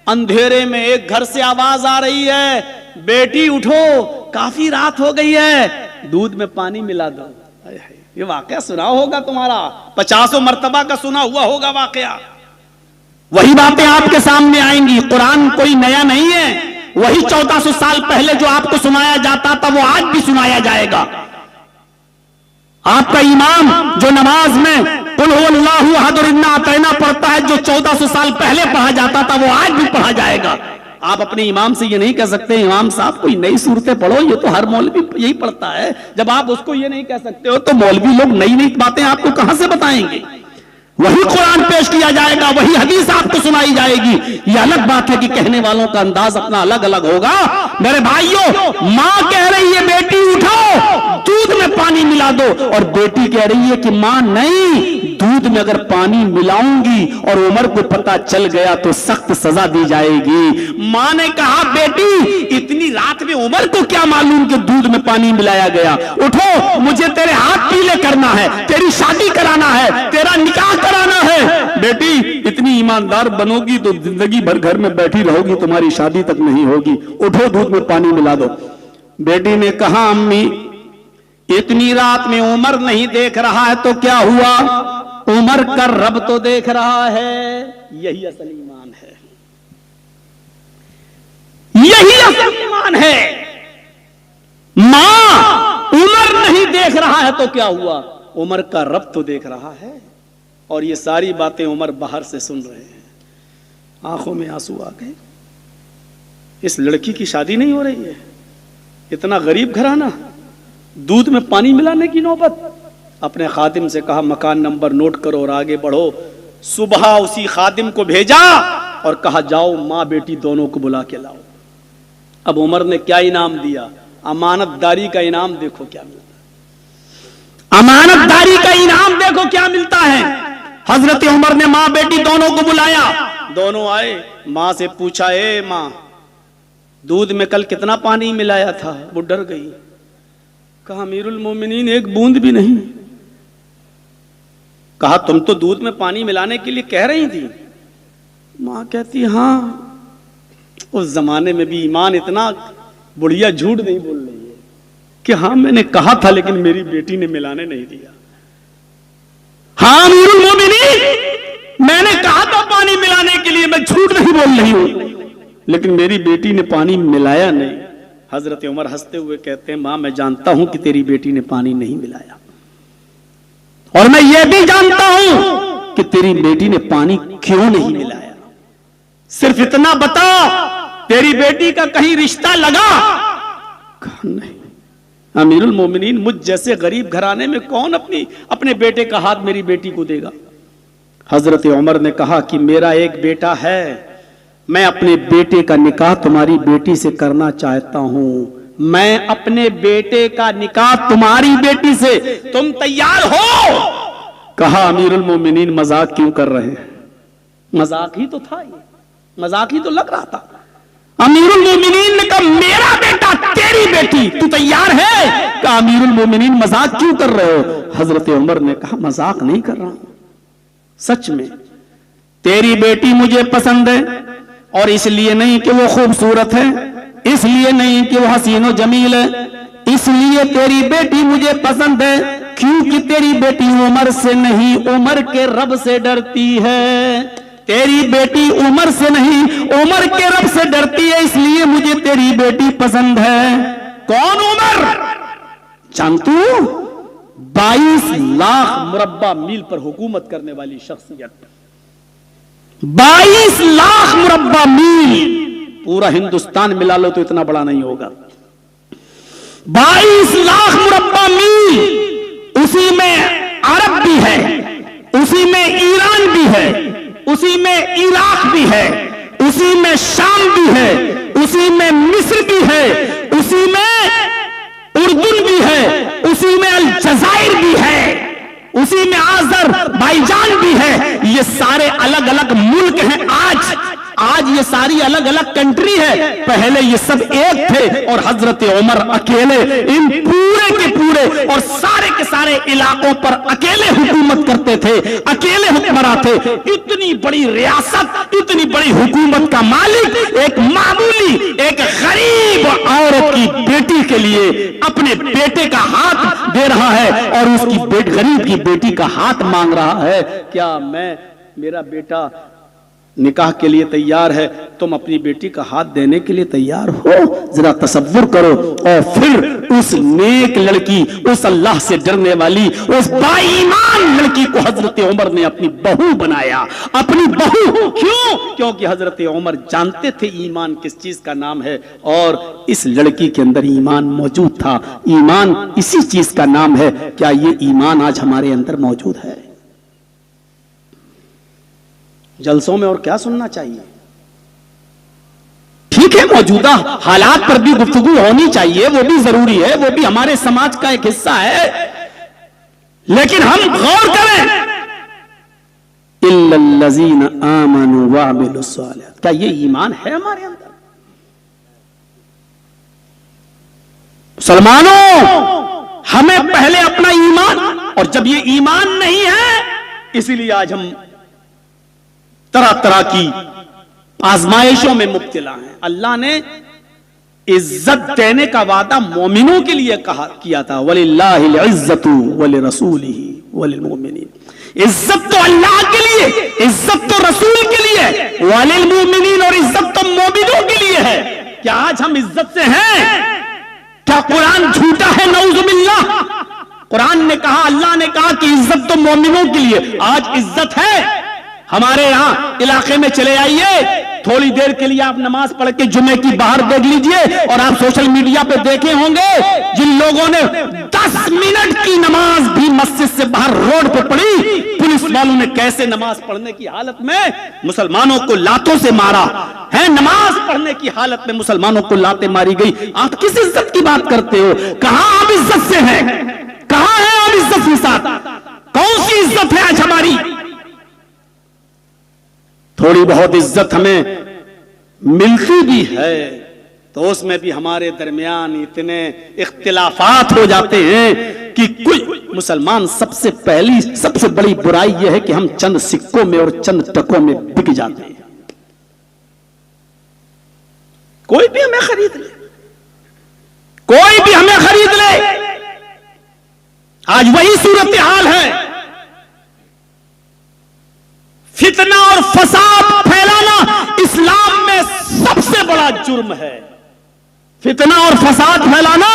अंधेरे में एक घर से आवाज आ रही है, बेटी उठो, काफी रात हो गई है, दूध में पानी मिला दो। ये वाकया सुना होगा तुम्हारा, 50 मर्तबा का सुना हुआ होगा वाकया। वही बातें आपके सामने आएंगी। कुरान कोई नया नहीं है, वही 1400 साल पहले जो आपको सुनाया जाता था वो आज भी सुनाया जाएगा। आपका इमाम जो नमाज में कुल हुवल्लाहु अहद और इन्ना अतैना पढ़ता है, जो 1400 साल पहले पढ़ा जाता था वो आज भी पढ़ा जाएगा। आप अपने इमाम से ये नहीं कह सकते इमाम साहब कोई नई सूरतें पढ़ो, ये तो हर मौलवी यही पढ़ता है। जब आप उसको ये नहीं कह सकते हो तो मौलवी लोग नई नई बातें आपको कहां से बताएंगे? वही कुरान पेश किया जाएगा, वही हदीस आपको सुनाई जाएगी। ये अलग बात है कि कहने वालों का अंदाज अपना अलग अलग होगा। मेरे भाइयों, माँ कह रही है बेटी उठो, दूध में पानी मिला दो, और बेटी कह रही है कि माँ नहीं, दूध में अगर पानी मिलाऊंगी और उमर को पता चल गया तो सख्त सजा दी जाएगी। माँ ने कहा बेटी इतनी रात में उमर को क्या मालूम कि दूध में पानी मिलाया गया, उठो, मुझे तेरे हाथ पीले करना है, तेरी शादी कराना है, तेरा निकाह कराना है। बेटी इतनी ईमानदार बनोगी तो जिंदगी भर घर में बैठी रहोगी, तुम्हारी शादी तक नहीं होगी, उठो दूध में पानी मिला दो। बेटी ने कहा अम्मी इतनी रात में उमर नहीं देख रहा है तो क्या हुआ, उमर का रब तो देख रहा है। यही असल ईमान है, यही असल ईमान है। मां उमर नहीं देख रहा है तो क्या हुआ, उमर का रब तो देख रहा है। और ये सारी बातें उमर बाहर से सुन रहे हैं, आंखों में आंसू आ गए। इस लड़की की शादी नहीं हो रही है, इतना गरीब घराना, दूध में पानी मिलाने की नौबत। अपने खादिम से कहा मकान नंबर नोट करो और आगे बढ़ो। सुबह उसी खादिम को भेजा और कहा जाओ माँ बेटी दोनों को बुला के लाओ। अब उमर ने क्या इनाम दिया? अमानतदारी का इनाम देखो क्या मिलता है। अमानतदारी का इनाम देखो क्या मिलता है। हजरत उमर ने माँ बेटी दोनों को बुलाया। दोनों आए, माँ से पूछा, ए माँ, दूध में कल कितना पानी मिलाया था? वो डर गई। कहा अमीरुल मोमिनीन एक बूंद भी नहीं। कहा तुम तो दूध में पानी मिलाने के लिए कह रही थी। माँ कहती हाँ, उस जमाने में भी ईमान इतना बुढ़िया झूठ नहीं बोल रही है कि हाँ मैंने कहा था लेकिन मेरी बेटी ने मिलाने नहीं दिया। हाँ अमीरुल मोमिनीन, मैंने कहा था पानी मिलाने के लिए, मैं झूठ नहीं बोल रही हूं, लेकिन मेरी बेटी ने पानी मिलाया नहीं। हजरत उमर हंसते हुए कहते हैं मां मैं जानता हूं कि तेरी बेटी ने पानी नहीं मिलाया, और मैं ये भी जानता हूं कि तेरी बेटी ने पानी क्यों नहीं मिलाया। सिर्फ इतना बता, तेरी बेटी का कहीं रिश्ता लगा? कहा नहीं। अमीरुल मोमिनीन, मुझ जैसे गरीब घराने में कौन अपने बेटे का हाथ मेरी बेटी को देगा? हजरत उमर ने कहा कि मेरा एक बेटा है, मैं अपने बेटे का निकाह तुम्हारी बेटी से करना चाहता हूं। मैं अपने बेटे का निकाह तुम्हारी बेटी से, तुम तैयार हो? कहा अमीरुल मोमिनीन मजाक क्यों कर रहे हैं? मजाक ही तो था, ये मजाक ही तो लग रहा था। अमीरुल मोमिनीन ने कहा मेरा बेटा तेरी बेटी, तू तैयार है? कहा अमीरुल मोमिनीन मजाक क्यों कर रहे हो? हजरत उमर ने कहा मजाक नहीं कर रहा हूं, सच में तेरी बेटी मुझे पसंद है, और इसलिए नहीं कि वो खूबसूरत है, इसलिए नहीं कि वो हसीनो जमील है, इसलिए तेरी बेटी मुझे पसंद है क्योंकि तेरी बेटी उमर से नहीं उमर के रब से डरती है। तेरी बेटी उमर से नहीं उमर के रब से डरती है, इसलिए मुझे तेरी बेटी पसंद है। कौन उमर? जानतू? 22 लाख मुरब्बा मील पर हुकूमत करने वाली शख्सियत। 22 लाख मुरब्बा मील, पूरा हिंदुस्तान मिला लो तो इतना बड़ा नहीं होगा। 22 लाख मुरब्बा मील, उसी में अरब भी है, उसी में ईरान भी है, उसी में इराक भी है, उसी में शाम भी है, उसी में मिस्र भी है, उसी में उर्दून भी है, उसी में अलजायर भी है, उसी में अज़रबैजान भी है। ये सारे अलग अलग मुल्क हैं। आज ये सारी अलग अलग कंट्री है, पहले ये सब एक थे, और हजरत उमर अकेले इन पूरे के पूरे और सारे के सारे इलाकों पर अकेले हुकूमत करते थे, अकेले हुक्मरान थे। इतनी बड़ी रियासत, इतनी बड़ी हुकूमत का मालिक एक मामूली, एक गरीब औरत की बेटी के लिए अपने बेटे का हाथ दे रहा है, और उसकी गरीब की बेटी का हाथ मांग रहा है। क्या मेरा बेटा निकाह के लिए तैयार है, तुम अपनी बेटी का हाथ देने के लिए तैयार हो? जरा तसव्वुर करो। और फिर उस नेक लड़की, उस अल्लाह से डरने वाली, उस बाईमान लड़की को हजरत उमर ने अपनी बहू बनाया। अपनी बहू क्यों? क्योंकि हजरत उमर जानते थे ईमान किस चीज का नाम है, और इस लड़की के अंदर ईमान मौजूद था। ईमान इसी चीज का नाम है। क्या ये ईमान आज हमारे अंदर मौजूद है? जलसों में और क्या सुनना चाहिए? ठीक है, मौजूदा हालात पर भी गुफ्तगू होनी चाहिए, वो भी जरूरी है, वो भी हमारे समाज का एक हिस्सा है, लेकिन हम गौर करें। इल्लल्लज़ीना आमनू व अमिलुस सालिहात, क्या ये ईमान है हमारे अंदर? मुसलमानों, हमें पहले अपना ईमान, और जब ये ईमान नहीं है, इसीलिए आज हम तरह तरह की आजमाइशों में मुब्तला हैं। अल्लाह ने इज्जत देने का वादा मोमिनों के लिए किया था, वलिल्लाहिल इज्जतु वलिरसूलिही वलिलमुमिनीन। इज्जत तो अल्लाह के लिए, इज्जत तो रसूल के लिए, वलिलमुमिनीन, और इज्जत तो मोमिनों के लिए है। क्या आज हम इज्जत से हैं? क्या कुरान झूठा है? नऊजुबिल्लाह। कुरान ने कहा, अल्लाह ने कहा कि इज्जत तो मोमिनों के लिए। आज इज्जत है। हमारे यहां इलाके में चले आइए, थोड़ी देर के लिए आप नमाज पढ़ के जुमे की बाहर देख लीजिए और आप सोशल मीडिया पे देखे होंगे जिन लोगों ने 10 मिनट की नमाज भी मस्जिद से बाहर रोड पे पढ़ी, पुलिस वालों ने कैसे नमाज पढ़ने की हालत में मुसलमानों को लातों से मारा है। नमाज पढ़ने की हालत में मुसलमानों को लातें मारी गई। आप किस इज्जत की बात करते हो? कहां आप इज्जत से हैं? कहां है आप इज्जत के साथ? कौन सी इज्जत है आज हमारी? थोड़ी बहुत इज्जत हमें मिलती भी है तो उसमें भी हमारे दरमियान इतने इख्तिलाफात हो जाते हैं कि कोई मुसलमान सबसे बड़ी बुराई यह है कि हम चंद सिक्कों में और चंद टकों में बिक जाते हैं। कोई भी हमें खरीद ले, कोई भी हमें खरीद ले। आज वही सूरत हाल है। फितना और फसाद फैलाना इस्लाम में सबसे बड़ा जुर्म है। फितना और फसाद फैलाना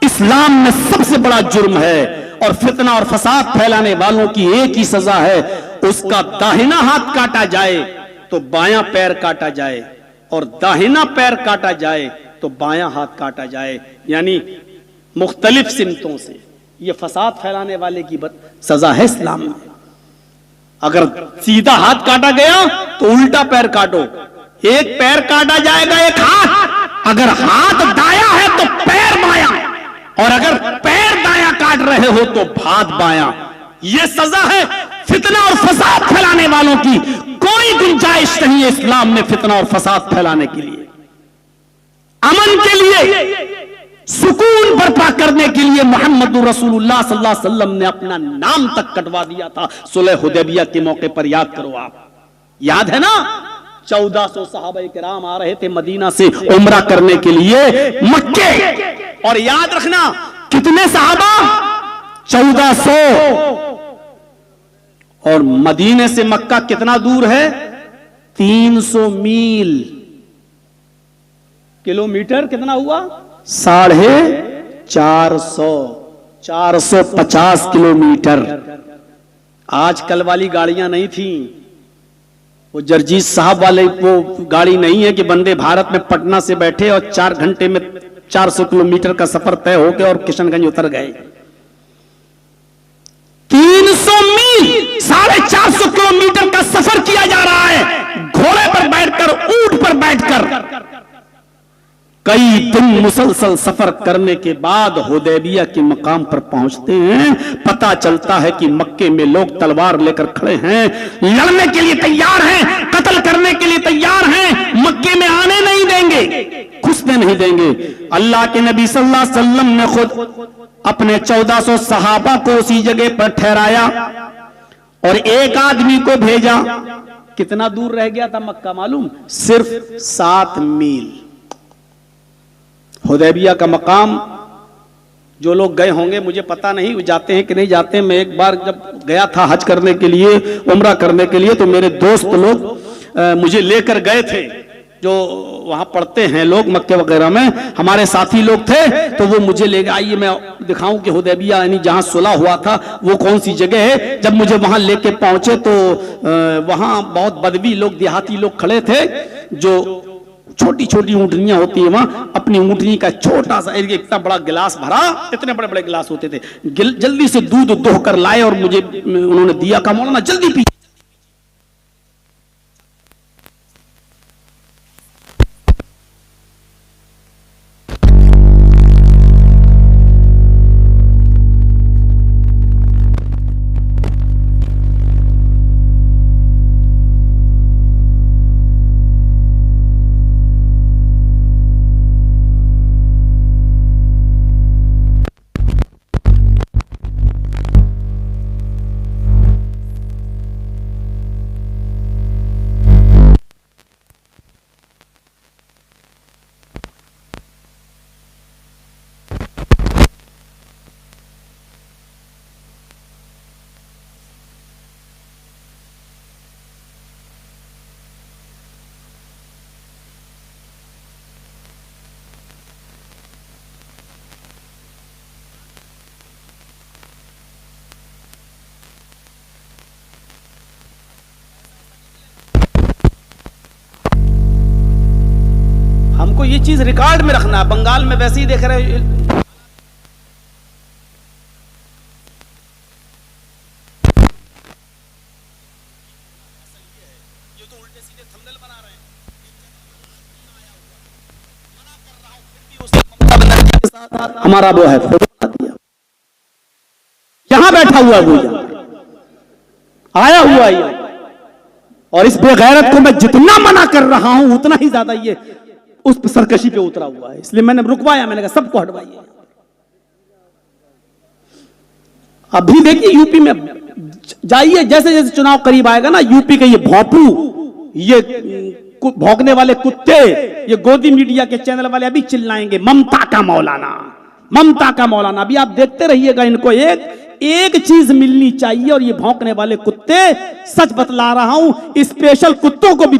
इस्लाम में सबसे बड़ा जुर्म है और फितना और फसाद फैलाने वालों की एक ही सजा है, उसका दाहिना हाथ काटा जाए तो बायां पैर काटा जाए और दाहिना पैर काटा जाए तो बायां हाथ काटा जाए, यानी मुख्तलिफ सिमतों से। यह फसाद फैलाने वाले की सजा है इस्लाम में। अगर सीधा हाथ काटा गया तो उल्टा पैर काटो, एक पैर काटा जाएगा एक हाथ। अगर हाथ दाया है तो पैर बायां, और अगर पैर दाया काट रहे हो तो हाथ बायां। यह सजा है फितना और फसाद फैलाने वालों की। कोई गुंजाइश नहीं है इस्लाम में फितना और फसाद फैलाने के लिए। अमन के लिए, सुकून बर्पा करने के लिए मोहम्मद रसूलुल्लाह सल्लल्लाहु अलैहि वसल्लम ने अपना नाम तक कटवा दिया था सुलह हुदैबिया के मौके पर। याद करो, आप याद है ना, 1400 सहाबाए किराम आ रहे थे मदीना से उम्रा करने के लिए मक्के। और याद रखना कितने सहाबा? 1400। और मदीने से मक्का कितना दूर है? 300 मील। किलोमीटर कितना हुआ? 450 किलोमीटर। आजकल वाली गाड़ियां नहीं थी, वो जर्जीत साहब वाले वो गाड़ी नहीं है कि वंदे भारत में पटना से बैठे और 4 घंटे में 400 किलोमीटर का सफर तय हो गया और किशनगंज उतर गए। 300 मील, 450 किलोमीटर का सफर किया जा रहा है, घोड़े पर बैठकर, ऊंट पर बैठकर। कई दिन मुसलसल सफर करने के बाद हुदैबिया के मकाम पर पहुंचते हैं। पता चलता है कि मक्के में लोग तलवार लेकर खड़े हैं, लड़ने के लिए तैयार हैं, कत्ल करने के लिए तैयार हैं। मक्के में आने नहीं देंगे, घुसने नहीं देंगे। अल्लाह के नबी सल्लल्लाहु अलैहि वसल्लम ने खुद अपने 1400 सहाबा को उसी जगह पर ठहराया और एक आदमी को भेजा। कितना दूर रह गया था मक्का मालूम? सिर्फ 7 मील। हुदैबिया का मकाम जो लोग गए होंगे, मुझे पता नहीं जाते हैं कि नहीं जाते। मैं एक बार जब गया था हज करने के लिए, उम्रा करने के लिए, तो मेरे दोस्त लोग मुझे लेकर गए थे, जो वहां पढ़ते हैं लोग मक्के वगैरह में, हमारे साथी लोग थे। तो वो मुझे ले गए, आइए मैं दिखाऊं कि हुदैबिया यानी जहां सुलह हुआ था वो कौन सी जगह है। जब मुझे वहां लेके पहुंचे तो वहां बहुत बदवी लोग, देहाती लोग खड़े थे, जो छोटी छोटी ऊंटनियां होती है वहां, अपनी ऊंटनी का छोटा सा इतना बड़ा गिलास भरा, इतने बड़े बड़े गिलास होते थे, जल्दी से दूध दोह कर लाए और मुझे उन्होंने दिया। कहा मौलाना जल्दी पी। चीज रिकॉर्ड में रखना है। बंगाल में वैसे ही देख रहे हो, हमारा वो है फोटो बना दिया, यहां बैठा हुआ वो आया हुआ ये, और इस बेगैरत को मैं जितना मना कर रहा हूं उतना ही ज्यादा ये उस सरकशी पे उतरा हुआ है। इसलिए मैंने रुकवाया, मैंने कहा सबको हटवाइए। अभी देखिए यूपी में जाइए, जैसे जैसे चुनाव करीब आएगा ना, यूपी के ये भोंपू, ये भौंकने वाले कुत्ते, ये गोदी मीडिया के चैनल वाले अभी चिल्लाएंगे ममता का मौलाना, ममता का मौलाना। अभी आप देखते रहिएगा, इनको एक चीज मिलनी चाहिए, और ये भौंकने वाले कुत्ते, सच बतला रहा हूं, स्पेशल कुत्तों को भी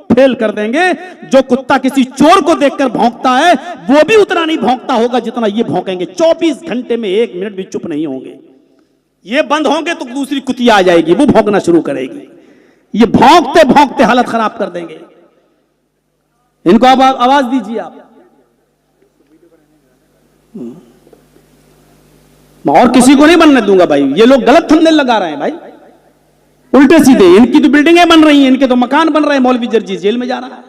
फेल कर देंगे। जो कुत्ता किसी चोर को देखकर भौंकता है वो भी उतना नहीं भौंकता होगा जितना ये भौंकेंगे। 24 घंटे में 1 मिनट भी चुप नहीं होंगे। ये बंद होंगे तो दूसरी कुतिया आ जाएगी, वो भौंकना शुरू करेगी। ये भौंकते भौंकते हालत खराब कर देंगे। इनको आप आवाज दीजिए आप। मैं और किसी को नहीं बनने दूंगा भाई। ये लोग गलत थंबनेल लगा रहे हैं भाई, उल्टे सीधे। इनकी तो बिल्डिंगें बन रही हैं, इनके तो मकान बन रहे हैं। मौलवी जर्जी जेल में जा रहा है।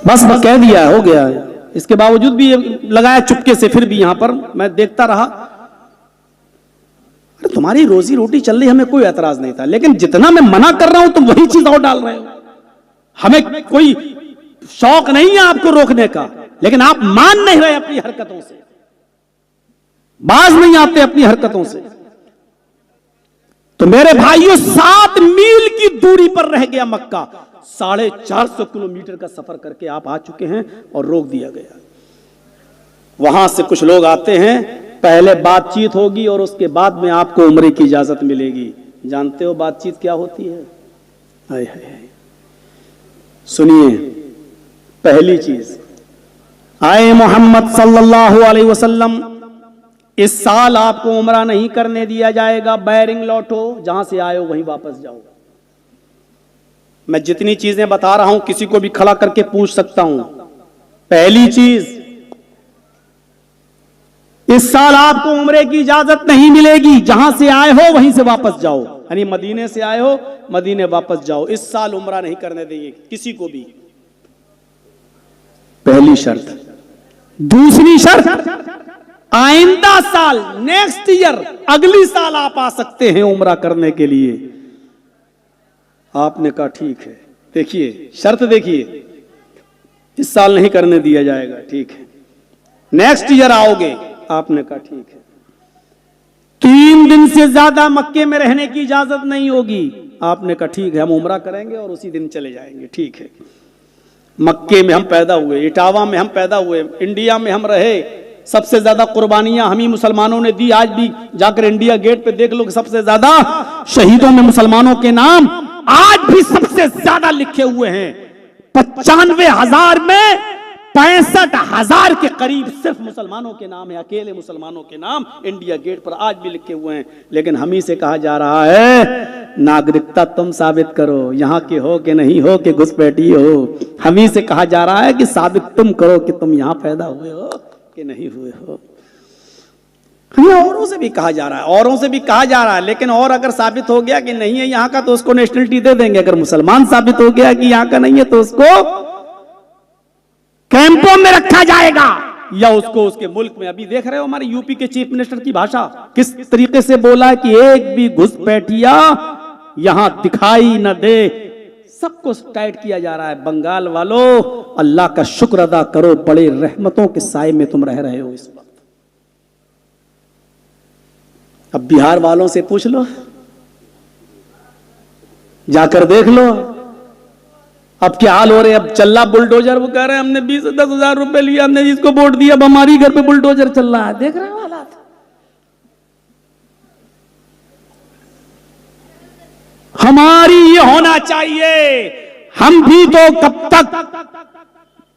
बस कह दिया, हो गया। इसके बावजूद भी लगाया चुपके से, फिर भी यहां पर मैं देखता रहा। अरे तुम्हारी रोजी रोटी चल रही, हमें कोई एतराज नहीं था, लेकिन जितना मैं मना कर रहा हूं तुम वही चीज और डाल रहे हो। हमें कोई शौक नहीं है आपको रोकने का, लेकिन आप मान नहीं रहे अपनी हरकतों से, बाज नहीं आते अपनी हरकतों से। तो मेरे भाइयों, 7 मील की दूरी पर रह गया मक्का। 450 किलोमीटर का सफर करके आप आ चुके हैं और रोक दिया गया। वहां से कुछ लोग आते हैं, पहले बातचीत होगी और उसके बाद में आपको उम्रे की इजाजत मिलेगी। जानते हो बातचीत क्या होती है? हाय हाय, सुनिए। पहली चीज, आए मोहम्मद सल्लल्लाहु अलैहि वसल्लम, इस साल आपको उम्रा नहीं करने दिया जाएगा। बैरिंग लौटो, जहां से आए हो वहीं वापस जाओ। मैं जितनी चीजें बता रहा हूं किसी को भी खड़ा करके पूछ सकता हूं। पहली चीज, इस साल आपको उम्रे की इजाजत नहीं मिलेगी। जहां से आए हो वहीं से वापस जाओ, यानी मदीने से आए हो मदीने वापस जाओ। इस साल उम्रा नहीं करने देंगे किसी को भी, पहली शर्त। दूसरी शर्त, आइंदा साल, नेक्स्ट ईयर, अगली साल आप आ सकते हैं उम्रा करने के लिए। आपने कहा ठीक है। देखिए शर्त, देखिए, इस साल नहीं करने दिया जाएगा, ठीक है। नेक्स्ट ईयर आओगे, आपने कहा ठीक है। 3 दिन से ज्यादा मक्के में रहने की इजाजत नहीं होगी। आपने कहा ठीक है, हम उम्रा करेंगे और उसी दिन चले जाएंगे, ठीक है। मक्के में हम पैदा हुए, इटावा में हम पैदा हुए, इंडिया में हम रहे, सबसे ज्यादा कुर्बानियां हम ही मुसलमानों ने दी। आज भी जाकर इंडिया गेट पे देख लो, सबसे ज्यादा शहीदों में मुसलमानों के नाम आज भी सबसे ज्यादा लिखे हुए हैं। 95,000 में 65,000 के करीब सिर्फ मुसलमानों के नाम है, अकेले मुसलमानों के नाम इंडिया गेट पर आज भी लिखे हुए हैं। लेकिन हम ही से कहा जा रहा है नागरिकता तुम साबित करो, यहाँ के हो कि नहीं हो, कि घुसपैठी हो। हम ही से कहा जा रहा है कि साबित तुम करो कि तुम यहाँ पैदा हुए हो कि नहीं हुए हो। औरों से भी कहा जा रहा है, औरों से भी कहा जा रहा है, लेकिन और अगर साबित हो गया कि नहीं है यहाँ का तो उसको नेशनलिटी दे देंगे। अगर मुसलमान साबित हो गया कि यहाँ का नहीं है तो उसको कैंपों में रखा जाएगा, या उसको उसके मुल्क में। अभी देख रहे हो हमारे यूपी के चीफ मिनिस्टर की भाषा किस तरीके से बोला है कि एक भी घुसपैठिया यहां दिखाई न दे। सबको टाइट किया जा रहा है। बंगाल वालों, अल्लाह का शुक्र अदा करो, बड़े रहमतों के साए में तुम रह रहे हो इस वक्त। अब बिहार वालों से पूछ लो, जाकर देख लो अब क्या हाल हो रहे हैं। अब चल रहा बुलडोजर, वो कह रहे हैं हमने 20-10 हजार रुपए लिया, हमने जिसको वोट दिया, अब हमारी घर पे बुलडोजर चल रहा है। देख रहे हो हालात। हमारी ये होना चाहिए। हम भी तो कब तक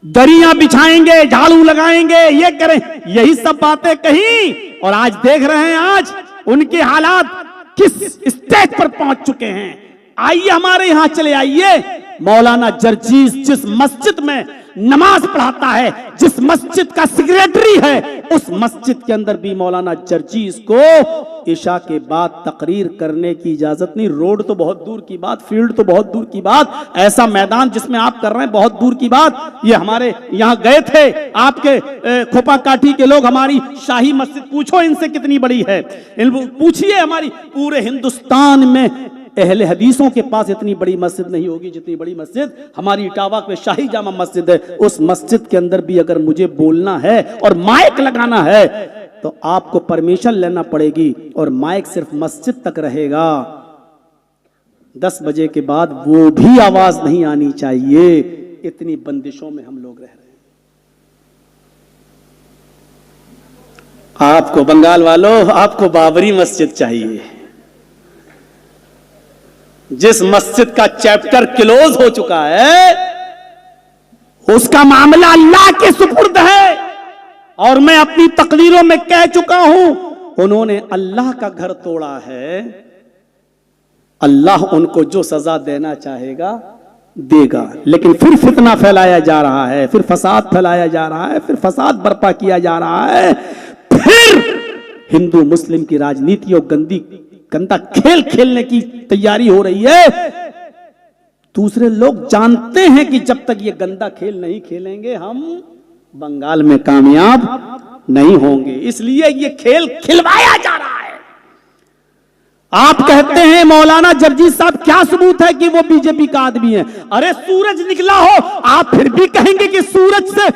दरियां बिछाएंगे, झाड़ू लगाएंगे, ये करें, यही सब बातें कही। और आज देख रहे हैं आज उनके हालात किस स्टेज पर पहुंच चुके हैं। आइए हमारे यहां चले आइए। मौलाना जर्जीस जिस मस्जिद में नमाज पढ़ाता है, जिस मस्जिद का सेक्रेटरी है, उस मस्जिद के अंदर भी मौलाना जर्जीस को इशा के बाद तकरीर करने की इजाजत नहीं। रोड तो बहुत दूर की बात, फील्ड तो बहुत दूर की बात, ऐसा मैदान जिसमें आप कर रहे हैं बहुत दूर की बात। ये हमारे यहां गए थे आपके खोपा काठी के लोग, हमारी शाही मस्जिद पूछो इनसे कितनी बड़ी है, पूछिए हमारी पूरे हिंदुस्तान में अहले हदीसों के पास इतनी बड़ी मस्जिद नहीं होगी जितनी बड़ी मस्जिद हमारी इटावा में शाही जामा मस्जिद है। उस मस्जिद के अंदर भी अगर मुझे बोलना है और माइक लगाना है तो आपको परमिशन लेना पड़ेगी, और माइक सिर्फ मस्जिद तक रहेगा। 10 बजे के बाद वो भी आवाज नहीं आनी चाहिए। इतनी बंदिशों में हम लोग रह रहे हैं। आपको बंगाल वालों, आपको बाबरी मस्जिद चाहिए, जिस मस्जिद का चैप्टर क्लोज हो चुका है, उसका मामला अल्लाह के सुपुर्द है। और मैं अपनी तकरीरों में कह चुका हूं, उन्होंने अल्लाह का घर तोड़ा है, अल्लाह उनको जो सजा देना चाहेगा देगा। लेकिन फिर फितना फैलाया जा रहा है, फिर फसाद फैलाया जा रहा है, फिर फसाद बर्पा किया जा रहा है, फिर हिंदू मुस्लिम की राजनीति और गंदा खेल खेलने की तैयारी हो रही है। दूसरे लोग जानते हैं कि जब तक ये गंदा खेल नहीं खेलेंगे हम बंगाल में कामयाब नहीं होंगे, इसलिए ये खेल खिलवाया जा रहा है। आप कहते हैं मौलाना जर्जीस साहब क्या सबूत है कि वो बीजेपी का आदमी है? अरे सूरज निकला हो, आप फिर भी कहेंगे कि सूरज से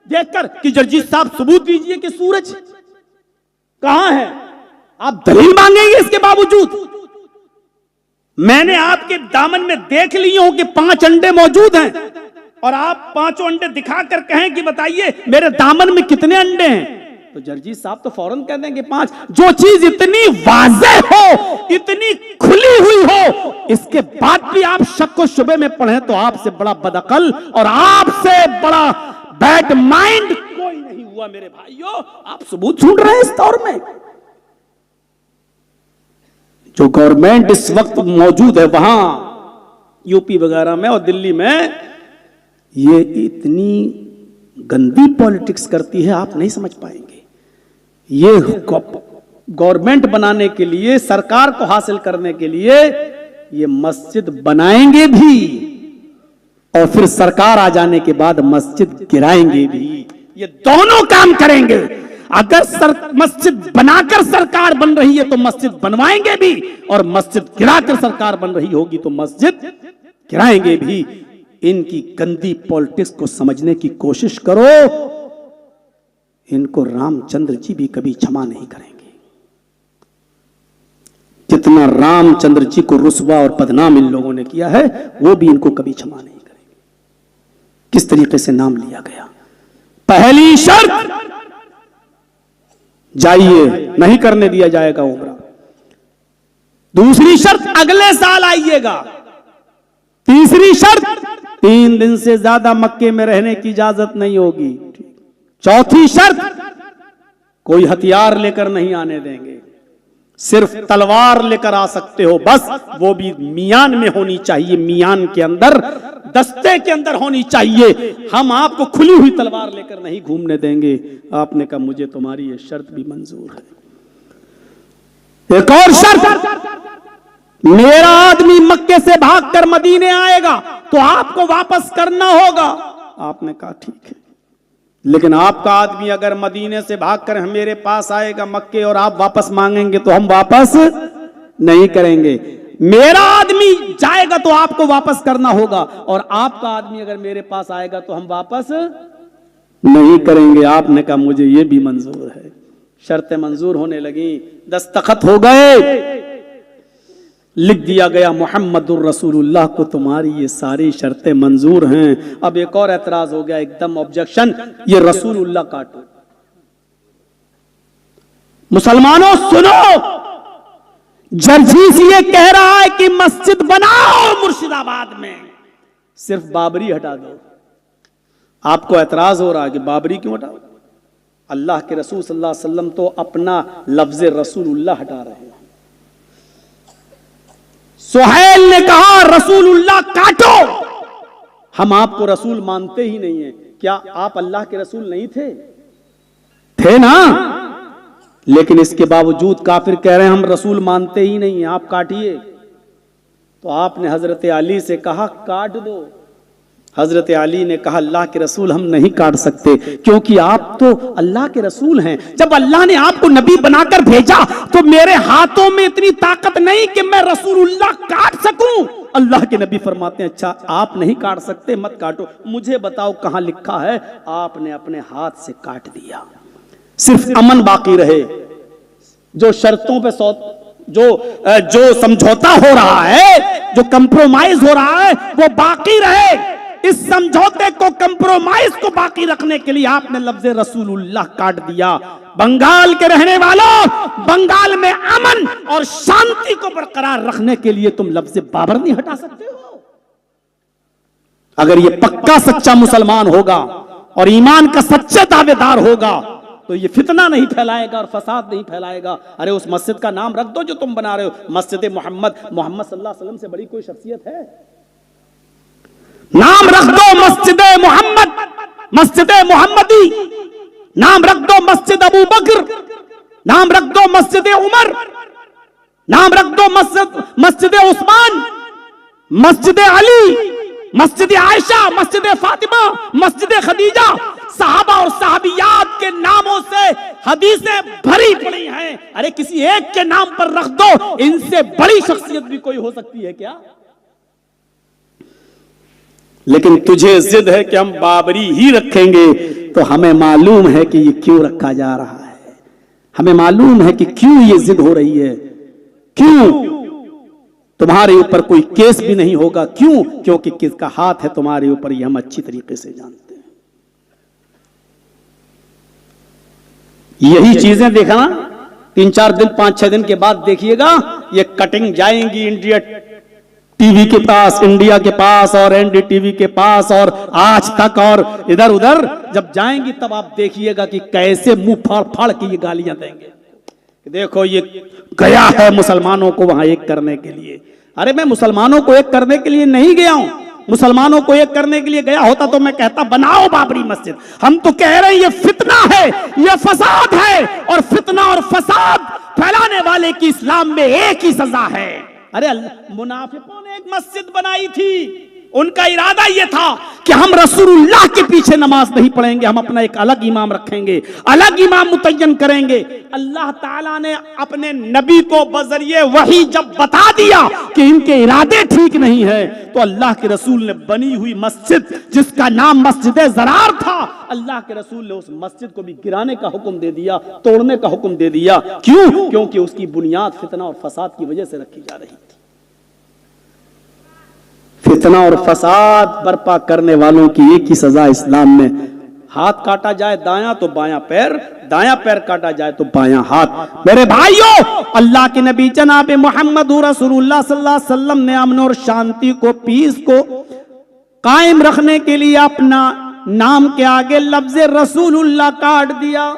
देखकर कि जर्जीस साहब सबूत दीजिए कि सूरज कहां है, आप दलील मांगेंगे। इसके बावजूद मैंने आपके दामन में देख ली हूं कि 5 अंडे मौजूद हैं, और आप 5 अंडे दिखाकर कहें कि बताइए मेरे दामन में कितने अंडे हैं, तो जर्जीस साहब तो फौरन कह देंगे 5। जो चीज इतनी वाज़ेह हो, इतनी खुली हुई हो, इसके बाद भी आप शक व शुबे में पढ़े तो आपसे बड़ा बदअकल और आपसे बड़ा बैड माइंड कोई नहीं हुआ मेरे भाइयों। आप सबूत ढूंढ रहे हैं इस दौर में। जो गवर्नमेंट इस वक्त मौजूद है वहां यूपी वगैरह में और दिल्ली में, ये इतनी गंदी पॉलिटिक्स करती है आप नहीं समझ पाएंगे। ये गवर्नमेंट बनाने के लिए, सरकार को हासिल करने के लिए ये मस्जिद बनाएंगे भी और फिर सरकार आ जाने के बाद मस्जिद गिराएंगे भी। ये दोनों काम करेंगे। अगर मस्जिद बनाकर सरकार बन रही है तो मस्जिद बनवाएंगे भी, और मस्जिद गिराकर सरकार बन रही होगी तो मस्जिद गिराएंगे भी। इनकी गंदी पॉलिटिक्स को समझने की कोशिश करो, इनको रामचंद्र जी भी कभी क्षमा नहीं करेंगे। जितना रामचंद्र जी को रुस्वा और बदनाम इन लोगों ने किया है, वो भी इनको कभी क्षमा नहीं करेंगे। किस तरीके से नाम लिया गया। पहली शर्त, जाइए, नहीं करने दिया जाएगा उम्रा। दूसरी शर्त, अगले साल आइएगा। तीसरी शर्त, 3 दिन से ज्यादा मक्के में रहने की इजाजत नहीं होगी। चौथी शर्त, कोई हथियार लेकर नहीं आने देंगे, सिर्फ तलवार लेकर आ सकते हो बस, वो भी मियान में होनी चाहिए, मियान के अंदर, दस्ते के अंदर होनी चाहिए। हम आपको खुली हुई तलवार लेकर नहीं घूमने देंगे। आपने कहा मुझे तुम्हारी ये शर्त भी मंजूर है। एक और शर्त, मेरा आदमी मक्के से भागकर मदीने आएगा तो आपको वापस करना होगा। आपने कहा ठीक है, लेकिन आपका आदमी अगर मदीने से भागकर मेरे पास आएगा मक्के और आप वापस मांगेंगे तो हम वापस नहीं करेंगे। मेरा आदमी जाएगा तो आपको वापस करना होगा, और आपका आदमी अगर मेरे पास आएगा तो हम वापस नहीं करेंगे। आपने कहा मुझे ये भी मंजूर है। शर्तें मंजूर होने लगी, दस्तखत हो गए, लिख दिया गया मुहम्मदुर रसूलुल्लाह को तुम्हारी ये सारी शर्तें मंजूर हैं। अब एक और एतराज हो गया, एकदम ऑब्जेक्शन, ये रसूलुल्लाह काटो। मुसलमानों सुनो, जर्जीस ये कह रहा है कि मस्जिद बनाओ मुर्शिदाबाद में, सिर्फ बाबरी हटा दो। आपको एतराज हो रहा है कि बाबरी क्यों हटाओ? अल्लाह के रसूल सल्लल्लाहु अलैहि वसल्लम तो अपना लफ्ज रसूलुल्लाह हटा रहे हैं। सुहैल ने कहा रसूलुल्लाह काटो, हम आपको रसूल मानते ही नहीं है। क्या आप अल्लाह के रसूल नहीं थे? थे ना। लेकिन इसके बावजूद काफिर कह रहे हैं हम रसूल मानते ही नहीं है, आप काटिए। तो आपने हजरत अली से कहा काट दो। हजरत अली ने कहा अल्लाह के रसूल हम नहीं काट सकते, क्योंकि आप तो अल्लाह के रसूल हैं। जब अल्लाह ने आपको नबी बनाकर भेजा तो मेरे हाथों में इतनी ताकत नहीं कि मैं रसूलुल्लाह काट सकूं। अल्लाह के नबी फरमाते हैं अच्छा आप नहीं काट सकते, मत काटो, मुझे बताओ कहां लिखा है। आपने अपने हाथ से काट दिया। सिर्फ अमन बाकी रहे, जो शर्तों पे जो समझौता हो रहा है, जो कंप्रोमाइज हो रहा है, वो बाकी रहे। इस समझौते को, कंप्रोमाइज को बाकी रखने के लिए आपने लफ्ज रसूलुल्लाह काट दिया। बंगाल के रहने वालों, बंगाल में अमन और शांति को बरकरार रखने के लिए तुम लफ्ज बाबर नहीं हटा सकते हो। अगर ये पक्का सच्चा मुसलमान होगा और ईमान का सच्चा दावेदार होगा तो ये फितना नहीं फैलाएगा और फसाद नहीं फैलाएगा। अरे उस मस्जिद का नाम रख दो जो तुम बना रहे हो, मस्जिद मोहम्मद सल्लल्लाहु अलैहि वसल्लम से बड़ी कोई शख्सियत है? नाम रख दो मस्जिद मोहम्मद, मस्जिद मोहम्मदी। नाम रख दो मस्जिद अबू बकर, नाम रख दो मस्जिद उमर, नाम रख दो मस्जिद उस्मान, मस्जिद अली, मस्जिद आयशा, मस्जिद फातिमा, मस्जिद खदीजा। सहाबा और सहाबियात के नामों से हदीसें भरी पड़ी हैं। अरे किसी एक के नाम पर रख दो, इनसे बड़ी शख्सियत भी कोई हो सकती है क्या? लेकिन तुझे जिद है कि हम बाबरी ही रखेंगे, तो हमें मालूम है कि ये क्यों रखा जा रहा है। हमें मालूम है कि क्यों ये जिद हो रही है। क्यों? तुम्हारे ऊपर कोई केस भी नहीं होगा। क्यों? क्योंकि किसका हाथ है तुम्हारे ऊपर, ये हम अच्छी तरीके से जानते हैं। यही चीजें देखना 3-4 दिन 5-6 दिन के बाद देखिएगा, ये कटिंग जाएंगी इंडिया टीवी के पास, इंडिया के पास और एनडीटीवी के पास और आज तक और इधर उधर जब जाएंगी तब आप देखिएगा कि कैसे मुंह फाड़ फाड़ के ये गालियां देंगे। देखो ये गया है मुसलमानों को वहां एक करने के लिए। अरे मैं मुसलमानों को एक करने के लिए नहीं गया हूं। मुसलमानों को एक करने के लिए गया होता तो मैं कहता बनाओ बाबरी मस्जिद। हम तो कह रहे हैं ये फितना है, ये फसाद है, और फितना और फसाद फैलाने वाले की इस्लाम में एक ही सजा है। अरे मुनाफिकों ने एक मस्जिद बनाई थी, उनका इरादा यह था कि हम रसूलुल्लाह के पीछे नमाज नहीं पढ़ेंगे, हम अपना एक अलग इमाम रखेंगे, अलग इमाम मुतय्यन करेंगे। अल्लाह ताला ने अपने नबी को बजरिए वही जब बता दिया कि इनके इरादे ठीक नहीं है, तो अल्लाह के रसूल ने बनी हुई मस्जिद जिसका नाम मस्जिद ज़रार था, अल्लाह के रसूल ने उस मस्जिद को भी गिराने का हुक्म दे दिया, तोड़ने का हुक्म दे दिया। क्यों? क्योंकि उसकी बुनियाद फितना और फसाद की वजह से रखी जा रही थी। फितना और फसाद बर्पा करने वालों की एक ही सजा इस्लाम में, हाथ काटा जाए दायां तो बायां पैर, दायां पैर काटा जाए तो बायां हाथ। मेरे भाइयों, अल्लाह के नबी जनाब मोहम्मद रसूलुल्लाह सल्लल्लाहु अलैहि वसल्लम ने अमन और शांति को, पीस को कायम रखने के लिए अपना नाम के आगे लफ्ज रसूलुल्लाह काट दिया।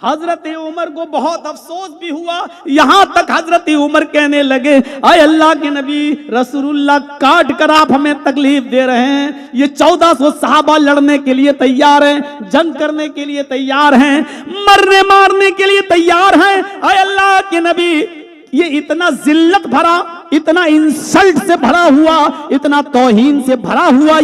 हजरत उमर को बहुत अफसोस भी हुआ, यहां तक हजरत उमर कहने लगे आए अल्लाह के नबी, रसूलुल्लाह काट कर आप हमें तकलीफ दे रहे हैं। ये 1400 सहाबा लड़ने के लिए तैयार हैं, जंग करने के लिए तैयार हैं, मरने मारने के लिए तैयार हैं। आए अल्लाह के नबी, ये इतना जिल्लत भरा, इतना इंसल्ट से भरा हुआ, इतना तौहीन से भरा हुआ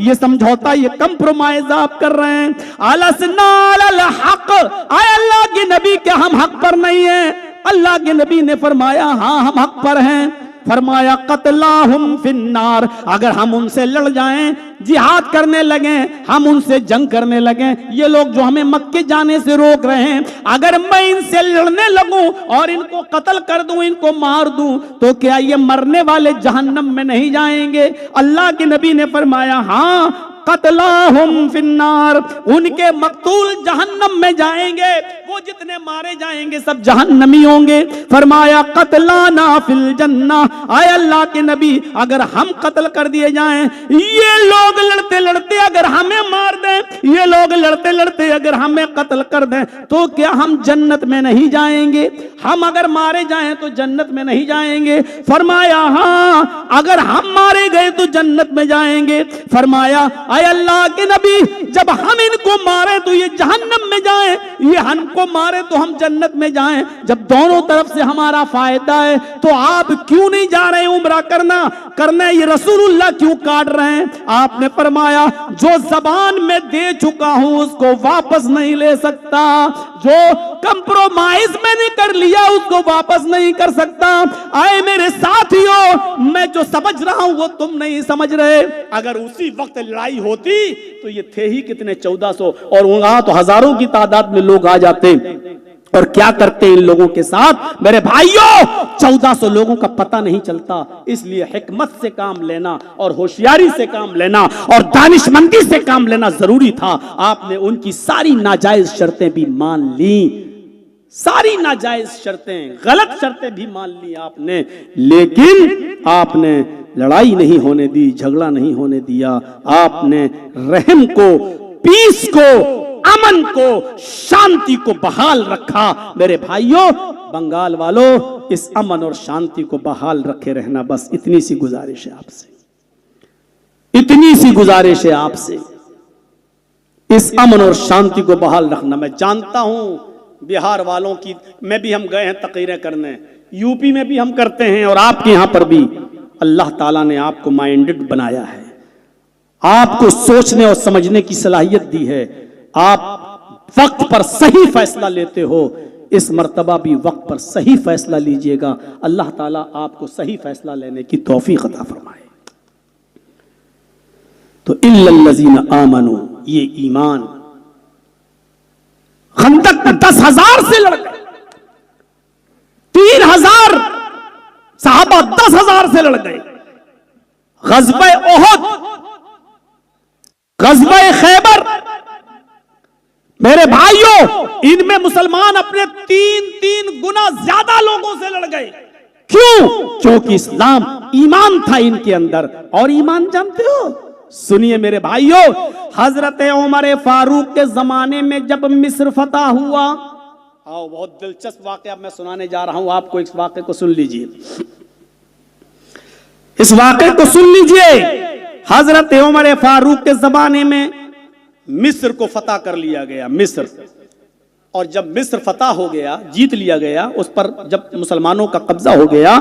ये समझौता, ये कंप्रोमाइज आप कर रहे हैं। अलसना अल हक, आए अल्लाह के नबी क्या हम हक पर नहीं हैं? अल्लाह के नबी ने फरमाया हाँ हम हक पर हैं। फरमाया कतलाहुम फिन्नार, अगर हम उनसे लड़ जाएं, जिहाद करने लगे, हम उनसे जंग करने लगे, ये लोग जो हमें मक्के जाने से रोक रहे हैं, अगर मैं इनसे लड़ने लगूं और इनको कत्ल कर दूं, इनको मार दूं, तो क्या ये मरने वाले जहन्नम में नहीं जाएंगे? अल्लाह के नबी ने फरमाया हाँ कतलाहुम फिन्नार, उनके मकतूल जहन्नम में जाएंगे, वो जितने मारे जाएंगे सब जहन्नमी होंगे। फरमाया कतलाना फिल जन्ना, आए अल्लाह के नबी अगर हम कत्ल कर दिए जाएं, ये लोग लड़ते लड़ते अगर हमें मार दें, ये लोग लड़ते लड़ते अगर हमें कत्ल कर दें तो क्या हम जन्नत में नहीं जाएंगे? हम अगर मारे जाएं तो जन्नत में नहीं जाएंगे? फरमाया हाँ, अगर हम मारे गए तो जन्नत में जाएंगे। फरमाया आय अल्लाह के नबी, जब हम इनको मारे तो ये जहन्नम में जाएं, ये हमको मारे तो हम जन्नत में जाएं। जब दोनों तरफ से हमारा फायदा है तो आप क्यों नहीं जा रहे उम्रा करना ये रसूलुल्लाह क्यों काट रहे हैं? आपने फरमाया जो जबान में दे चुका हूं उसको वापस नहीं ले सकता, जो कंप्रोमाइज मैंने कर लिया उसको वापस नहीं कर सकता। आए मेरे साथियों, मैं जो समझ रहा हूं वो तुम नहीं समझ रहे। अगर उसी वक्त लड़ाई होती तो ये थे ही कितने 1400, और वहां तो हजारों की तादाद में लोग आ जाते और क्या करते इन लोगों के साथ? मेरे भाइयों, 1400 लोगों का पता नहीं चलता। इसलिए हिकमत से काम लेना और होशियारी से काम लेना और दानिशमंदी से काम लेना जरूरी था। आपने उनकी सारी नाजायज शर्तें भी मान ली, सारी नाजायज शर्तें, गलत शर्तें भी मान ली आपने, लेकिन आपने लड़ाई नहीं होने दी, झगड़ा नहीं होने दिया। आपने रहम को, पीस को, अमन को, शांति को बहाल रखा। मेरे भाइयों, बंगाल वालों, इस अमन और शांति को बहाल रखे रहना, बस इतनी सी गुजारिश है आपसे, इतनी सी गुजारिश है आपसे, इस अमन और शांति को बहाल रखना। मैं जानता हूं बिहार वालों की, में भी हम गए हैं तकरीरें करने, यूपी में भी हम करते हैं, और आपके यहां पर भी अल्लाह ताला ने आपको माइंडेड बनाया है, आपको सोचने और समझने की सलाहियत दी है। आप वक्त पर सही फैसला लेते हो, इस मर्तबा भी वक्त पर सही फैसला लीजिएगा। अल्लाह ताला आपको सही फैसला लेने की तौफीक अता फरमाए। तो इल्लल्लज़ीना आमनू, ये ईमान खंदक में 10,000 से लड़ गए, 3,000 साहबा 10,000 से लड़ गए। ग़ज़वे उहद, ग़ज़वे खैबर, मेरे भाइयों, इनमें मुसलमान अपने 3 गुना ज्यादा लोगों से लड़ गए। क्यों? क्योंकि इस्लाम, ईमान था इनके अंदर। और ईमान जानते हो, सुनिए मेरे भाइयों, हजरत उमर फारूक के जमाने में जब मिस्र फतह हुआ, आओ बहुत दिलचस्प वाकया मैं सुनाने जा रहा हूं आपको, इस वाकये को सुन लीजिए, इस वाकये को सुन लीजिए। हजरत उमर फारूक के जमाने में मिस्र को फतह कर लिया गया, मिस्र। और जब मिस्र फतह हो गया, जीत लिया गया, उस पर जब मुसलमानों का कब्जा हो गया,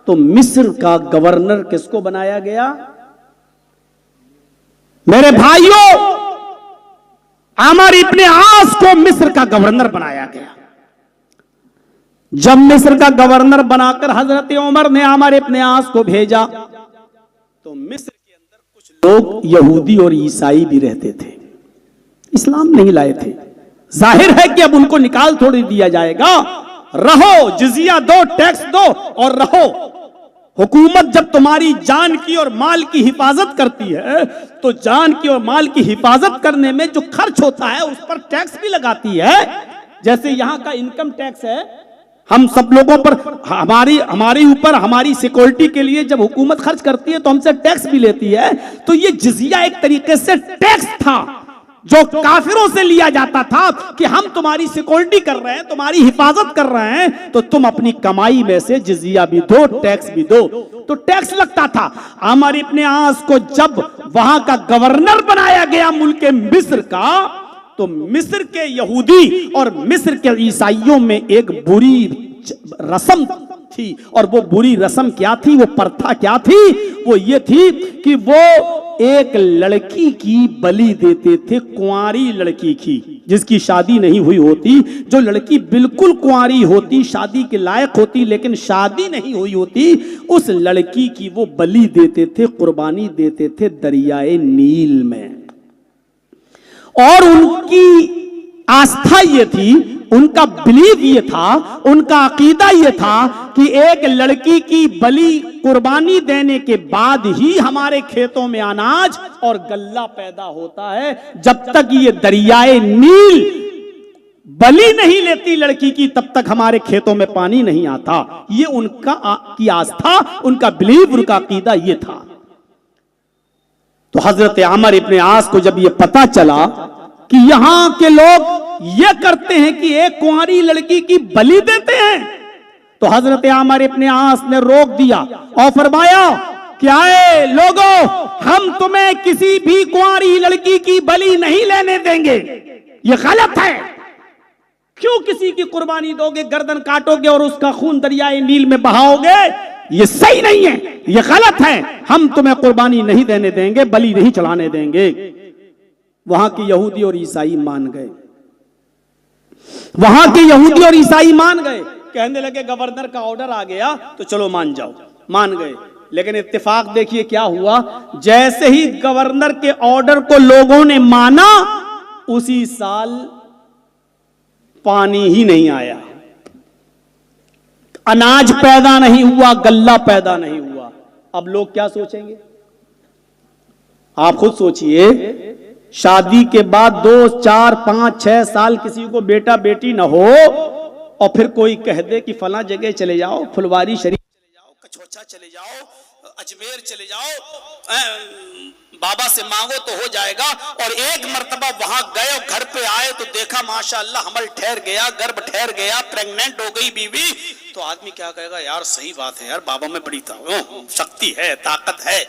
तो मिस्र का गवर्नर किसको बनाया गया? मेरे भाइयों, अमर इब्ने आस को मिस्र का गवर्नर बनाया गया। जब मिस्र का गवर्नर बनाकर हजरत उमर ने अमर इब्ने आस को भेजा, तो मिस्र के अंदर कुछ लोग यहूदी और ईसाई भी रहते थे, इस्लाम नहीं लाए थे। जाहिर है कि अब उनको निकाल थोड़ी दिया जाएगा, रहो, जिजिया दो, टैक्स दो और रहो। हुकूमत जब तुम्हारी जान की और माल की हिफाजत करती है, तो जान की और माल की हिफाजत करने में जो खर्च होता है उस पर टैक्स भी लगाती है। जैसे यहां का इनकम टैक्स है, हम सब लोगों पर, हमारी ऊपर, हमारी सिक्योरिटी के लिए जब हुकूमत खर्च करती है तो हमसे टैक्स भी लेती है। तो ये जिजिया एक तरीके से टैक्स था जो काफिरों से लिया जाता था कि हम तुम्हारी सिक्योरिटी कर रहे हैं, तुम्हारी हिफाजत कर रहे हैं, तो तुम अपनी कमाई में से जिजिया भी दो, टैक्स भी दो। तो टैक्स लगता था। अमर इब्ने आस को जब वहां का गवर्नर बनाया गया मुल्क मिस्र का, तो मिस्र के यहूदी और मिस्र के ईसाइयों में एक बुरी रस्म थी। और वो बुरी रस्म क्या थी, वो प्रथा क्या थी? वो ये थी कि वो एक लड़की की बलि देते थे, कुंवारी लड़की की, जिसकी शादी नहीं हुई होती, जो लड़की बिल्कुल कुंवारी होती, शादी के लायक होती लेकिन शादी नहीं हुई होती, उस लड़की की वो बलि देते थे, कुर्बानी देते थे दरियाए नील में। और उनकी आस्था ये थी, उनका बिलीव ये था, उनका अकीदा ये था कि एक लड़की की बलि कुर्बानी देने के बाद ही हमारे खेतों में अनाज और गल्ला पैदा होता है। जब तक ये दरियाए नील बलि नहीं लेती लड़की की, तब तक हमारे खेतों में पानी नहीं आता। ये उनका की आस्था, उनका बिलीव, उनका अकीदा ये था। तो हजरत अमर इब्ने आस को जब ये पता चला कि यहां के लोग ये करते हैं कि एक कुंवारी लड़की की बलि देते हैं, तो हजरत अमर इब्ने आस ने रोक दिया और फरमाया, क्या है लोगों, हम तुम्हें किसी भी कुंवारी लड़की की बलि नहीं लेने देंगे, ये गलत है। क्यों किसी की कुर्बानी दोगे, गर्दन काटोगे और उसका खून दरियाए नील में बहाओगे, ये सही नहीं है, ये गलत है। हम तुम्हें कुर्बानी नहीं देने देंगे, बलि नहीं चढ़ाने देंगे। वहां के यहूदी और ईसाई मान गए, वहां के यहूदी और ईसाई मान गए। कहने लगे गवर्नर का ऑर्डर आ गया तो चलो मान जाओ, मान गए। लेकिन इत्तेफाक देखिए क्या हुआ, जैसे ही गवर्नर के ऑर्डर को लोगों ने माना, उसी साल पानी ही नहीं आया, अनाज पैदा नहीं हुआ, गल्ला पैदा नहीं हुआ। अब लोग क्या सोचेंगे, आप खुद सोचिए। शादी के बाद 2, 4, 5, 6 साल किसी को बेटा बेटी ना हो और फिर कोई कह दे कि फला जगह चले जाओ, फुलवारी शरीफ चले जाओ, कचौचा चले जाओ, अजमेर चले जाओ, बाबा से मांगो तो हो जाएगा। और एक मर्तबा वहां गए, घर पे आए तो देखा माशाअल्लाह हमल ठहर गया, गर्भ ठहर गया, प्रेग्नेंट हो गई बीवी, तो आदमी क्या कहेगा, यार सही बात है यार, बाबा में बड़ी शक्ति है, ताकत है।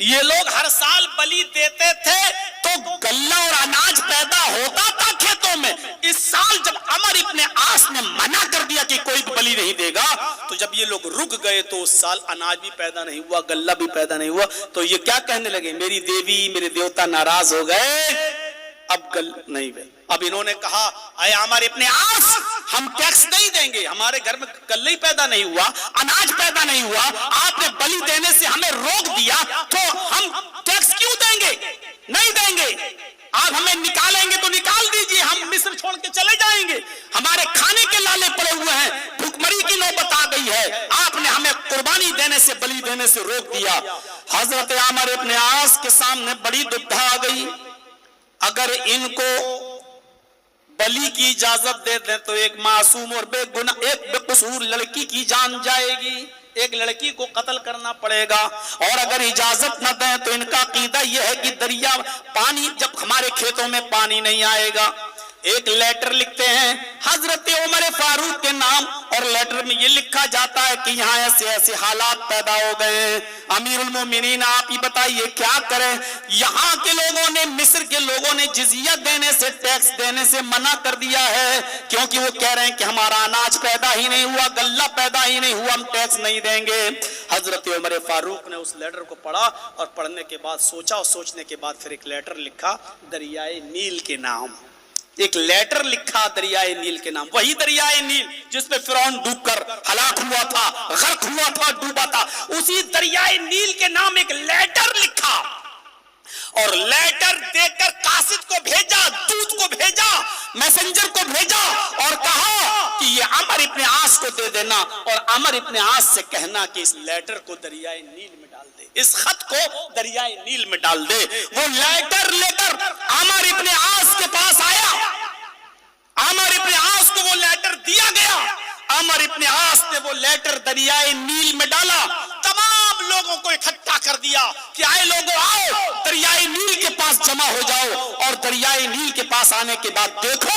ये लोग हर साल बलि देते थे तो गल्ला और अनाज पैदा होता था खेतों में। इस साल जब अमर इब्ने आस ने मना कर दिया कि कोई बलि नहीं देगा, तो जब ये लोग रुक गए तो उस साल अनाज भी पैदा नहीं हुआ, गल्ला भी पैदा नहीं हुआ। तो ये क्या कहने लगे, मेरी देवी मेरे देवता नाराज हो गए, अब गल नहीं गए। अब इन्होंने कहा, अय अमर इब्ने आस, हम टैक्स नहीं देंगे, हमारे घर में गल्ला ही पैदा नहीं हुआ, अनाज पैदा नहीं हुआ, आपने बलि देने से हमें रोक दिया, तो हम टैक्स क्यों देंगे, नहीं देंगे। आप हमें निकालेंगे तो निकाल दीजिए, हम मिस्र छोड़ के चले जाएंगे, हमारे खाने के लाले पड़े हुए हैं, भूखमरी की नौबत आ गई है, आपने हमें कुर्बानी देने से, बलि देने से रोक दिया। हजरत अमर इब्ने आस के सामने बड़ी दुविधा आ गई। अगर इनको बलि की इजाजत दे दें तो एक मासूम और बेगुनाह, एक बेकसूर लड़की की जान जाएगी, एक लड़की को कत्ल करना पड़ेगा। और अगर इजाजत न दें तो इनका अकीदा यह है कि दरिया पानी, जब हमारे खेतों में पानी नहीं आएगा, एक लेटर लिखते हैं हजरत उमर फारूक के नाम, और लेटर में ये लिखा जाता है कि यहाँ ऐसे ऐसे हालात पैदा हो गए, अमीरुल मोमिनीन आप ही बताइए क्या करें। यहाँ के लोगों ने, मिस्र के लोगों ने जिजिया देने से, टैक्स देने से मना कर दिया है, क्योंकि वो कह रहे हैं कि हमारा अनाज पैदा ही नहीं हुआ, गल्ला पैदा ही नहीं हुआ, हम टैक्स नहीं देंगे। हजरत उमर फारूक ने उस लेटर को पढ़ा और पढ़ने के बाद सोचा, और सोचने के बाद फिर एक लेटर लिखा दरियाए नील के नाम, एक लेटर लिखा दरियाए नील के नाम, वही दरियाए नील जिसमें फिरौन डूबकर हलाक हुआ था, गर्क हुआ था, डूबा था, उसी दरियाए नील के नाम एक लेटर लिखा और लेटर देकर कासिद को भेजा, दूत को भेजा, मैसेंजर को भेजा और कहा कि ये अमर इब्ने आस को दे देना और अमर इब्ने आस से कहना कि इस लेटर को दरियाए नील में डाल दे, इस खत को दरियाए नील में डाल दे। वो लेटर लेकर अमर इब्ने आस के पास आया, अमर इब्ने आस को वो लेटर दिया गया, अमर इब्ने आस ने वो लेटर दरियाए नील में डाला, तमाम लोगों को इकट्ठा कर दिया कि आए लोगों आओ, दरियाए नील के पास जमा हो जाओ। और दरियाए नील के पास आने के बाद देखो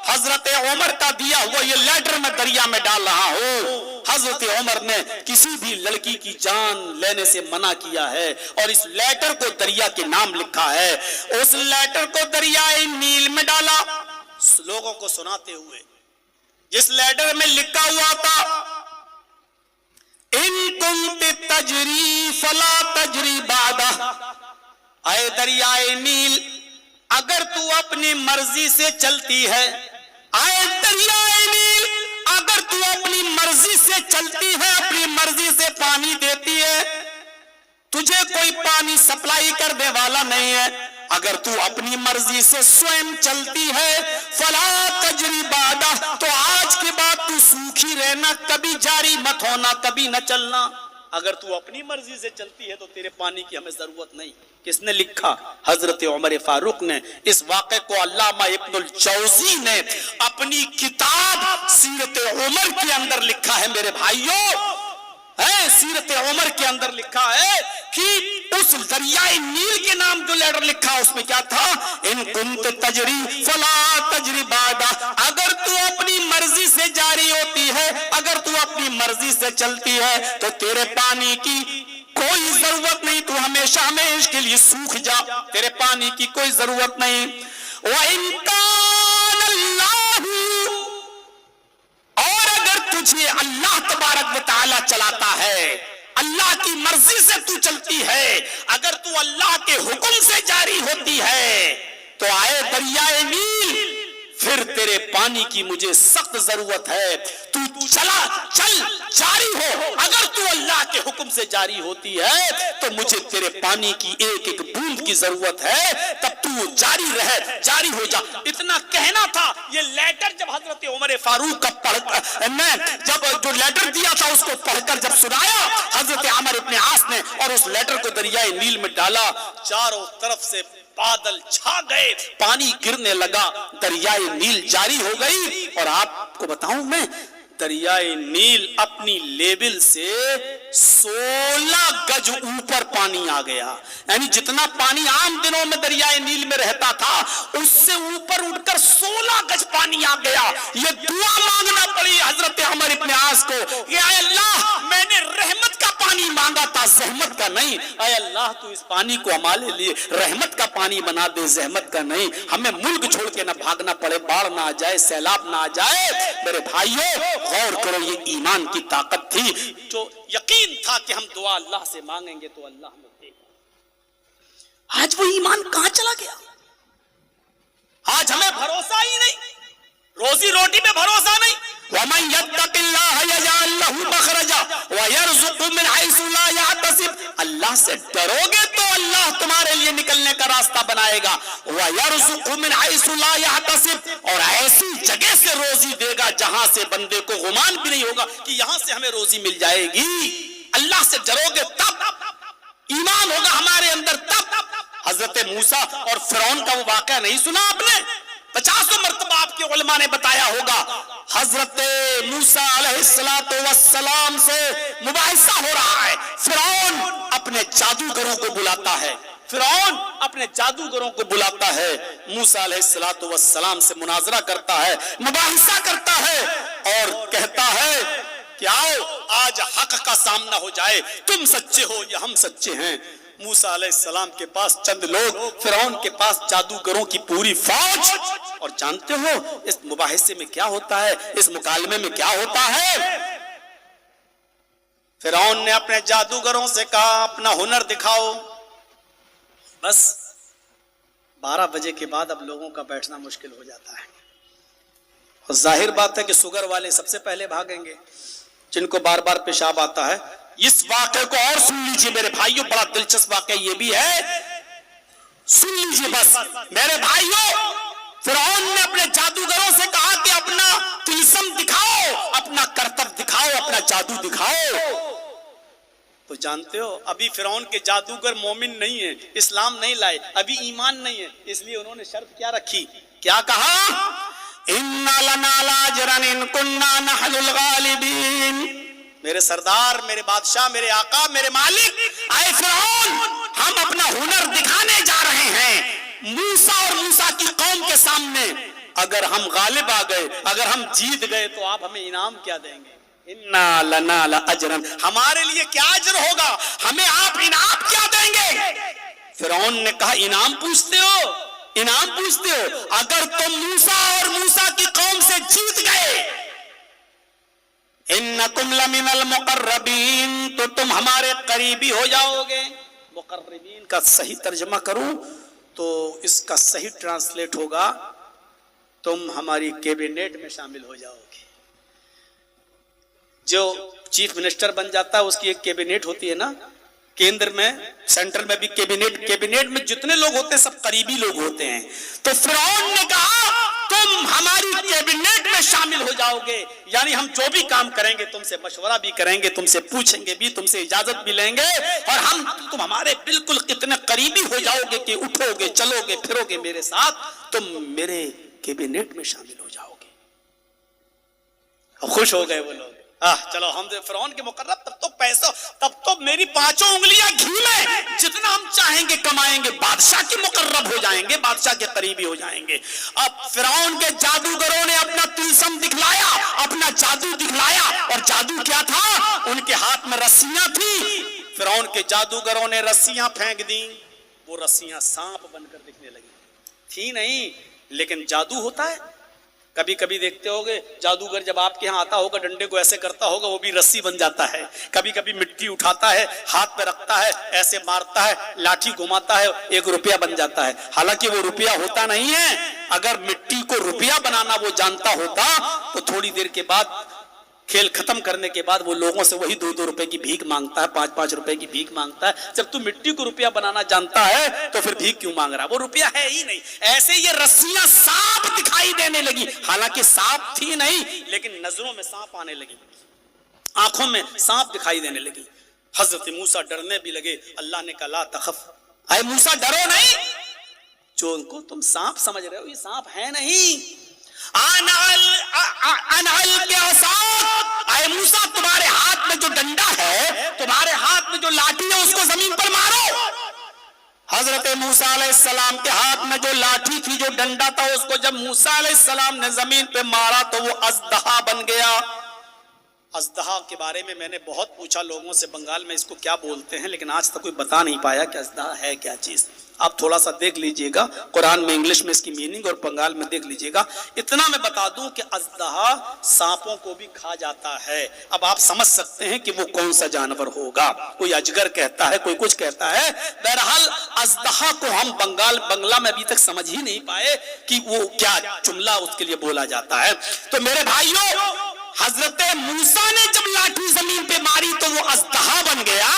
हजरत उमर का दिया हुआ ये लेटर मैं दरिया में डाल रहा हूं। हजरत उमर ने किसी भी लड़की की जान लेने से मना किया है और इस लेटर को दरिया के नाम लिखा है। उस लेटर को दरियाए नील में डाला, लोगों को सुनाते हुए, जिस लेटर में लिखा हुआ था इन कुंत तजरी फला तजरी बादा, आए दरियाए नील अगर तू अपनी मर्जी से चलती है, आए दरियाए नील अगर तू अपनी मर्जी से चलती है, अपनी मर्जी से पानी देती है, तुझे कोई पानी सप्लाई करने वाला नहीं है, अगर तू अपनी मर्जी से स्वयं चलती है फला तजरी बादा, तो आज के बाद तू सूखी रहना, कभी जारी मत होना, कभी न चलना। अगर तू अपनी मर्जी से चलती है तो तेरे पानी की हमें जरूरत नहीं। किसने लिखा? हजरत उमर फारूक ने। इस वाक़े को अल्लामा इब्नुल जौज़ी ने अपनी किताब सीरत उमर के अंदर लिखा है। मेरे भाइयों, है। सीरत उमर के अंदर लिखा है कि उस दरियाए नील के नाम जो लेटर लिखा उसमें क्या था, इन कुंत तजरी फला तजरी बादा, अगर तू अपनी मर्जी से जारी होती है, अगर तू अपनी मर्जी से चलती है तो तेरे पानी की कोई जरूरत नहीं, तू हमेशा हमेशा के लिए सूख जा, तेरे पानी की कोई जरूरत नहीं। और अगर तुझे अल्लाह तबारक व तआला चलाता है, अल्लाह की मर्जी से तू चलती है, अगर तू अल्लाह के हुक्म से जारी होती है तो आए दरियाए नील, फिर तेरे पानी की मुझे सख्त जरूरत है, तू चल जारी हो। अगर तू अल्लाह के हुक्म से जारी होती है तो मुझे तेरे पानी की एक एक बूंद की जरूरत है, तब तू जारी रहे, जारी हो जा। इतना कहना था। ये लेटर जब हजरत उमर फारूक का पढ़कर मैं जब जो लेटर दिया था उसको पढ़कर जब सुनाया हजरत अमर इब्न आस ने, और उस लेटर को दरियाए नील में डाला, चारों तरफ से बादल छा गए, पानी गिरने लगा, दरियाए नील जारी हो गई। और आपको बताऊं मैं, दरियाए नील अपनी लेवल से 16 गज ऊपर पानी आ गया, यानी जितना पानी आम दिनों में दरियाए नील में रहता था उससे ऊपर उठकर 16 गज पानी आ गया। ये दुआ मांगना पड़ी हजरत उमर इब्न आस को कि आय अल्लाह, मैंने रहमत का पानी मांगा था, जहमत का नहीं। आय अल्लाह, तू इस पानी को हमारे लिए रहमत का पानी बना दे, जहमत का नहीं। हमें मुल्क छोड़ के ना भागना पड़े, बाढ़ ना आ जाए, सैलाब ना आ जाए। मेरे भाइयों, गौर करो, ये ईमान की ताकत थी, जो यकीन था कि हम दुआ अल्लाह से मांगेंगे तो अल्लाह हमें देगा। आज वो ईमान कहां चला गया? आज हमें भरोसा ही नहीं, रोजी रोटी पे भरोसा नहीं। वमन यत्तकिल्लाह यजअल लहू मखरजा व यरज़ुकहु मिन हैसु ला यहतसिब, अल्लाह से डरोगे तो अल्लाह तुम्हारे लिए निकलने का रास्ता बनाएगा। व यरज़ुकहु मिन हैसु ला यहतसिब, और ऐसी जगह से रोजी देगा जहां से बंदे को गुमान भी नहीं होगा कि यहां से हमें रोजी मिल जाएगी। अल्लाह से डरोगे तब ईमान होगा हमारे अंदर, तब। हजरत मूसा और फिरौन का वो वाकया नहीं सुना आपने? 50 मरतबा आपके उलमा ने बताया होगा। हजरत मूसा अलैहिस्सलातु वस्सलाम से मुबाहिसा हो रहा है। फिरौन अपने जादूगरों को बुलाता है, फिरौन अपने जादूगरों को बुलाता है, मूसा अलैहिस्सलातु वस्सलाम से मुनाजरा करता है, मुबाहिसा करता है और कहता है कि आओ आज हक का सामना हो जाए, तुम सच्चे हो या हम सच्चे हैं। मूसा अलैहिस्सलाम के पास चंद लोग, फिरौन के पास जादूगरों की पूरी फौज। और जानते हो इस मुबाहिसे में क्या होता है, इस मुकालमे में क्या होता है? फिरौन ने अपने जादूगरों से कहा अपना हुनर दिखाओ। बस 12 बजे के बाद अब लोगों का बैठना मुश्किल हो जाता है, और जाहिर बात है कि शुगर वाले सबसे पहले भागेंगे, जिनको बार बार पेशाब आता है। इस वाक़े को और सुन लीजिए मेरे भाइयों, बड़ा दिलचस्प वाक़या ये भी है, सुन लीजिए बस मेरे भाइयों। फिरौन ने अपने जादूगरों से कहा कि अपना तिलस्म दिखाओ, अपना करतब दिखाओ, अपना जादू दिखाओ। तो जानते हो अभी फिरौन के जादूगर मोमिन नहीं है, इस्लाम नहीं लाए, अभी ईमान नहीं है, इसलिए उन्होंने शर्त क्या रखी, क्या कहा? इन्ना लना लाजरन इन कुन्ना नहनुल गालिबीन। मेरे सरदार, मेरे बादशाह, मेरे आका, मेरे मालिक, आए फिरौन, हम अपना हुनर दिखाने जा रहे हैं मूसा और मूसा की कौम के सामने। अगर हम गालिब आ गए, अगर हम जीत गए तो आप हमें इनाम क्या देंगे? इन्ना लना ला अजरन, हमारे लिए क्या अजर होगा, हमें आप इनाम क्या देंगे? फिरौन ने कहा इनाम पूछते हो, इनाम पूछते हो? अगर तुम मूसा और मूसा की कौम से जीत गए, इन्नकुम लमिनल मुकर्रबीन, तो तुम हमारे करीबी हो जाओगे। मुकर्रबीन का सही तर्जमा करूं तो इसका सही ट्रांसलेट होगा तुम हमारी कैबिनेट में शामिल हो जाओगे। जो चीफ मिनिस्टर बन जाता है उसकी एक कैबिनेट होती है ना, केंद्र में, सेंट्रल में भी कैबिनेट, कैबिनेट में जितने लोग होते हैं सब करीबी लोग होते हैं। तो फिरौन ने कहा तुम हमारी कैबिनेट में शामिल हो जाओगे, यानी हम जो भी काम करेंगे तुमसे मशवरा भी करेंगे, तुमसे पूछेंगे भी, तुमसे इजाजत भी लेंगे, और तुम हमारे बिल्कुल इतने करीबी हो जाओगे कि उठोगे, चलोगे, फिरोगे मेरे साथ, तुम मेरे कैबिनेट में शामिल हो जाओगे। खुश हो गए वो लोग, चलो हम फिरौन के मुकर्रब, तब तो पैसा, तब तो मेरी 5 उंगलियां घी में, जितना हम चाहेंगे कमाएंगे, बादशाह के मुकर्रब हो जाएंगे, बादशाह के करीबी हो जाएंगे। अब फिरौन के जादूगरों ने अपना तिलस्म दिखलाया, अपना जादू दिखलाया, और जादू क्या था? उनके हाथ में रस्सियां थी। फिरौन के जादूगरों ने रस्सियां फेंक दी, वो रस्सियां सांप बनकर दिखने लगी। थी नहीं, लेकिन जादू होता है। कभी कभी देखते होगे जादूगर जब आपके यहाँ आता होगा, डंडे को ऐसे करता होगा, वो भी रस्सी बन जाता है। कभी कभी मिट्टी उठाता है, हाथ पे रखता है, ऐसे मारता है, लाठी घुमाता है, 1 रुपया बन जाता है। हालांकि वो रुपया होता नहीं है। अगर मिट्टी को रुपया बनाना वो जानता होता तो थोड़ी देर के बाद, खेल खत्म करने के बाद, वो लोगों से वही 2-2 रुपए की भीख मांगता है, 5-5 रुपए की भीख मांगता है। जब तू मिट्टी को रुपया बनाना जानता है तो फिर भीख क्यों मांग रहा? वो रुपया है ही नहीं। ऐसे ये रस्सियां सांप दिखाई देने लगी, हालांकि सांप थी नहीं, लेकिन नजरों में सांप आने लगी, आंखों में सांप दिखाई देने लगी। हजरत मूसा डरने भी लगे। अल्लाह ने कहा ला तखफ, अरे मूसा डरो नहीं, जो उनको तुम सांप समझ रहे हो ये सांप है नहीं। मूसा, तुम्हारे हाथ में जो डंडा है, तुम्हारे हाथ में जो लाठी है, उसको जमीन पर मारो। हजरत मूसा अलैहिस्सलाम के हाथ में जो लाठी थी, जो डंडा था, उसको जब मूसा अलैहिस्सलाम ने जमीन पे मारा तो वो अजदहा बन गया। अजदहा के बारे में मैंने बहुत पूछा लोगों से, बंगाल में इसको क्या बोलते हैं, लेकिन आज तक कोई बता नहीं पाया कि अजदहा है क्या चीज। आप थोड़ा सा देख लीजिएगा, कुरान में इंग्लिश में इसकी मीनिंग, और बंगाल में देख लीजिएगा। इतना मैं बता दूं कि अजदहा सांपों को भी खा जाता है। अब आप समझ सकते हैं कि वो कौन सा जानवर होगा। कोई अजगर कहता है, कोई कुछ कहता है। बहरहाल अजदहा को हम बंगला में अभी तक समझ ही नहीं पाए कि वो क्या जुमला उसके लिए बोला जाता है। तो मेरे भाइयों, हजरत मूसा ने जब लाठी जमीन पे मारी तो वो अजदहा बन गया,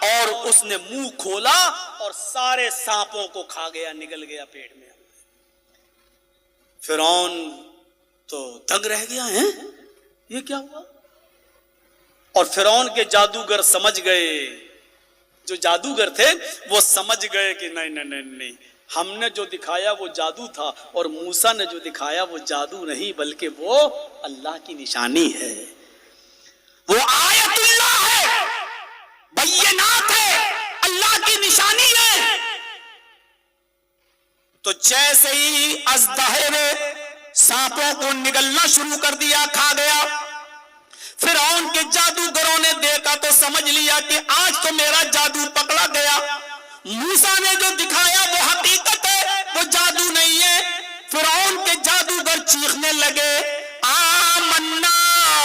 और उसने मुंह खोला और सारे सांपों को खा गया, निगल गया पेट में। फिरौन तो दंग रह गया है, ये क्या हुआ? और फिरौन के जादूगर समझ गए, जो जादूगर थे वो समझ गए कि नहीं नहीं नहीं नहीं, हमने जो दिखाया वो जादू था, और मूसा ने जो दिखाया वो जादू नहीं, बल्कि वो अल्लाह की निशानी है, वो आयतुल्लाह है, बैयनात है, अल्लाह की निशानी है। तो जैसे ही अजदहे ने सांपों को निगलना शुरू कर दिया, खा गया, फिरौन के जादूगरों ने देखा तो समझ लिया कि आज तो मेरा जादू पकड़ा गया। मूसा ने जो दिखाया वो हकीकत है, वो जादू नहीं है। फिरौन के जादूगर चीखने लगे, आमन्ना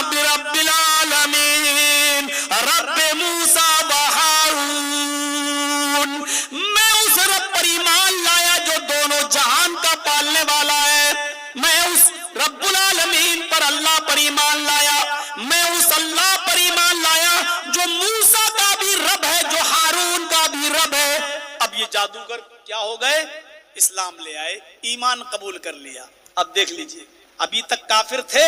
बिरब्बिल आलमीन रब्बे मूसा व हारून। मैं उस रब पर ईमान लाया जो दोनों जहान का पालने वाला है। मैं उस रब्बुल आलमीन पर, अल्लाह पर ईमान लाया। मैं उस अल्लाह पर ईमान लाया जो मूसा का भी रब है, जो हारून का भी रब है। अब ये जादूगर क्या हो गए? इस्लाम ले आए, ईमान कबूल कर लिया। अब देख लीजिए, अभी तक काफिर थे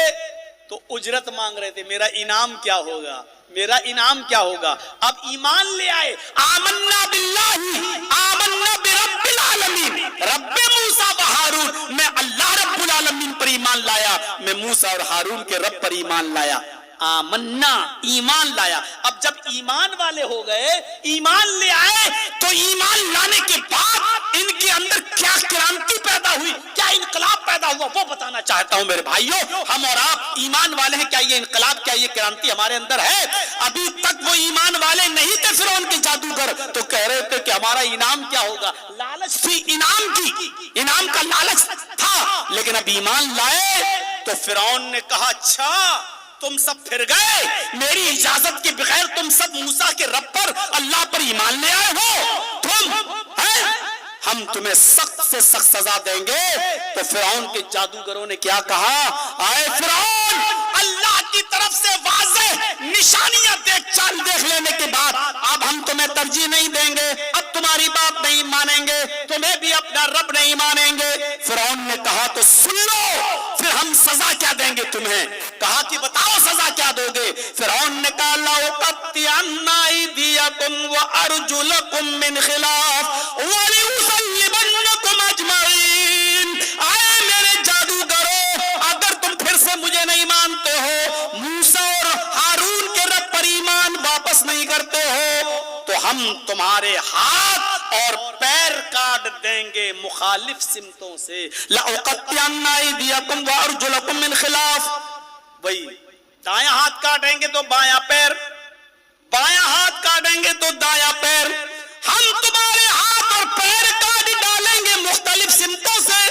तो उजरत मांग रहे थे, मेरा इनाम क्या होगा, मेरा इनाम क्या होगा। अब ईमान ले आए, आमन्ना बिल्लाही आमन्ना बिरब्बिल आलमीन रब्बे मूसा व हारून। मैं अल्लाह रब्बुल आलमीन पर ईमान लाया, मैं मूसा और हारून के रब पर ईमान लाया। आमन्ना, ईमान लाया। अब जब ईमान वाले हो गए, ईमान ले आए, तो ईमान लाने के बाद इनके अंदर क्या क्रांति पैदा हुई, क्या इनकलाब पैदा हुआ, वो बताना चाहता हूं मेरे भाइयों। हम और आप ईमान वाले हैं, क्या ये इनकलाब, क्या ये क्रांति हमारे अंदर है? अभी तक वो ईमान वाले नहीं थे फिरौन के जादूगर, तो कह रहे थे कि हमारा इनाम क्या होगा। लालच थी इनाम की, इनाम का लालच था। लेकिन अब ईमान लाए तो फिरौन ने कहा, अच्छा तुम सब फिर गए, मेरी इजाजत के बगैर तुम सब मूसा के रब पर, अल्लाह पर ईमान ले आए हो, तुम हैं? हम तुम्हें सख्त से सख्त सजा देंगे। तो फिरौन के जादूगरों ने क्या कहा, आए फिरौन, अल्लाह की तरफ से वाज़ेह निशानियां चाल देख लेने के बाद अब हम तुम्हें तरजीह नहीं देंगे, अब तुम्हारी बात नहीं मानेंगे, तुम्हें भी अपना रब नहीं मानेंगे। फिरौन ने कहा तो सुन लो, फिर हम सजा क्या देंगे तुम्हें। कहा कि बताओ सजा क्या दोगे। फिरौन ने कहा, लअक़त्तिअन्ना अयदियकुम व अर्जुलकुम मिन खिलाफ व लउसल्लिबन्नकुम अजमईन। आए मेरे जादूगरों, अगर तुम फिर से मुझे नहीं मानते हो, मूसा और हम तुम्हारे हाथ और पैर काट देंगे मुखालिफ सिमतों से। लअक़त्तिअन्ना अयदियकुम व अर्जुलकुम मिन खिलाफ, वही दायां हाथ काटेंगे तो बायां पैर, बायां हाथ काटेंगे तो दायां पैर। हम तुम्हारे हाथ और पैर काट डालेंगे मुख्तलिफ सिमतों से।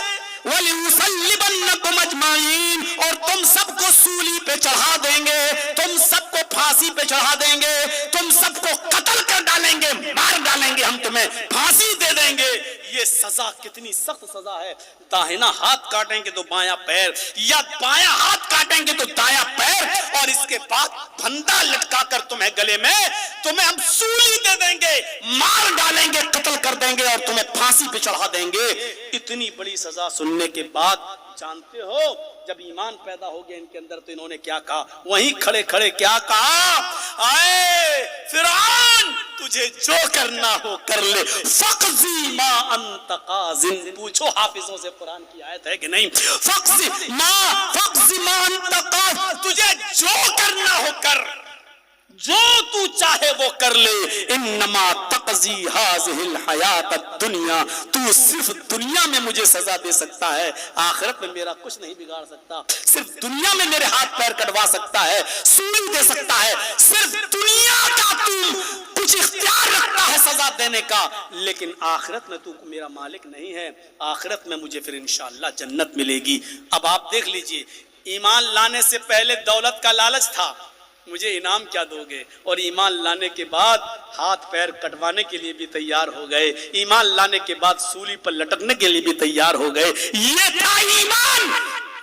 वलियुसल्लिबन्नकुम अजमाइन, और तुम सबको सूली पे चढ़ा देंगे, तुम सबको फांसी पे चढ़ा देंगे, तुम सबको कत्ल कर डालेंगे, मार डालेंगे, हम तुम्हें फांसी दे देंगे। ये सजा कितनी सख्त सजा है। दाहिना हाथ काटेंगे तो बायां पैर, या बायां हाथ काटेंगे तो दायां पैर, और इसके बाद फंदा लटका कर तुम्हें गले में, तुम्हें हम सूली दे देंगे, मार डालेंगे, कत्ल कर देंगे और तुम्हें फांसी पे चढ़ा देंगे। इतनी बड़ी सजा सुनने के बाद जानते हो जब ईमान पैदा हो गया इनके अंदर तो इन्होंने क्या कहा? वहीं खड़े खड़े क्या कहा? आए फिरौन, तुझे जो करना हो कर ले, फक़ज़ी मा अंत क़ाज़िन। पूछो हाफिजों से कुरान की आयत है कि नहीं? फक़ज़ी मा अंत क़ाज़िन, तुझे जो करना हो कर, जो तू चाहे वो कर ले। इन्नमा तक़ज़ी हाज़िहिल हयात दुनिया, तू सिर्फ दुनिया में मुझे सजा दे सकता है, आखिरत में मेरा कुछ नहीं बिगाड़ सकता। सिर्फ दुनिया में मेरे हाथ पैर कटवा सकता है, सूली दे सकता है, सिर्फ दुनिया का तू कुछ इख्तियार रखता है सजा देने का, लेकिन आखिरत में तू मेरा मालिक नहीं है। आखिरत में मुझे फिर इंशाअल्लाह जन्नत मिलेगी। अब आप देख लीजिए, ईमान लाने से पहले दौलत का लालच था, मुझे इनाम क्या दोगे, और ईमान लाने के बाद हाथ पैर कटवाने के लिए भी तैयार हो गए, ईमान लाने के बाद सूली पर लटकने के लिए भी तैयार हो गए। ये था ईमान,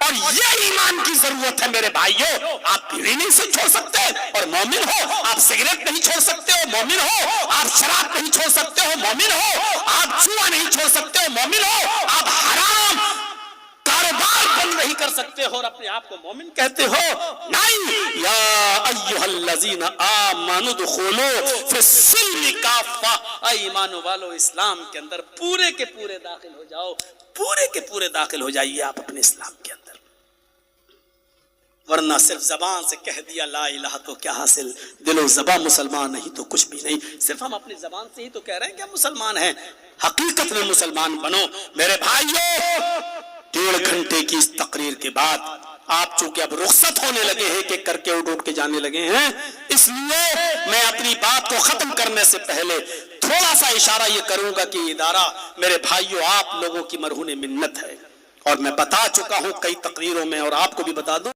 और ये ईमान की जरूरत है मेरे भाइयों। आप बीड़ी नहीं से छोड़ सकते और मोमिन हो, आप सिगरेट नहीं छोड़ सकते हो, मोमिन हो, आप शराब नहीं छोड़ सकते हो, मोमिन हो, आप जुआ नहीं छोड़ सकते हो, मोमिन हो, आप हराम कारोबार बंद नहीं कर सकते हो और अपने आप को मोमिन कहते हो। नहीं, या अय्युहल्लज़ीना आमनु दुखुलू फिस्सिल्मि काफ़ा, ईमान वालो इस्लाम के अंदर पूरे के पूरे दाखिल हो जाओ, पूरे के पूरे दाखिल हो जाइए आप अपने इस्लाम के अंदर। वरना सिर्फ जबान से कह दिया ला इलाहा तो क्या हासिल, दिलो ज़बान मुसलमान नहीं तो कुछ भी नहीं। सिर्फ हम अपनी जबान से ही तो कह रहे हैं कि हम मुसलमान हैं, हकीकत में मुसलमान बनो मेरे भाइयों। 1.5 घंटे की इस तकरीर के बाद आप चूंकि अब रुखसत होने लगे हैं कि करके उठ के जाने लगे हैं, इसलिए मैं अपनी बात को खत्म करने से पहले थोड़ा सा इशारा ये करूंगा कि इदारा मेरे भाइयों आप लोगों की मरहून मिन्नत है, और मैं बता चुका हूं कई तकरीरों में और आपको भी बता दूं।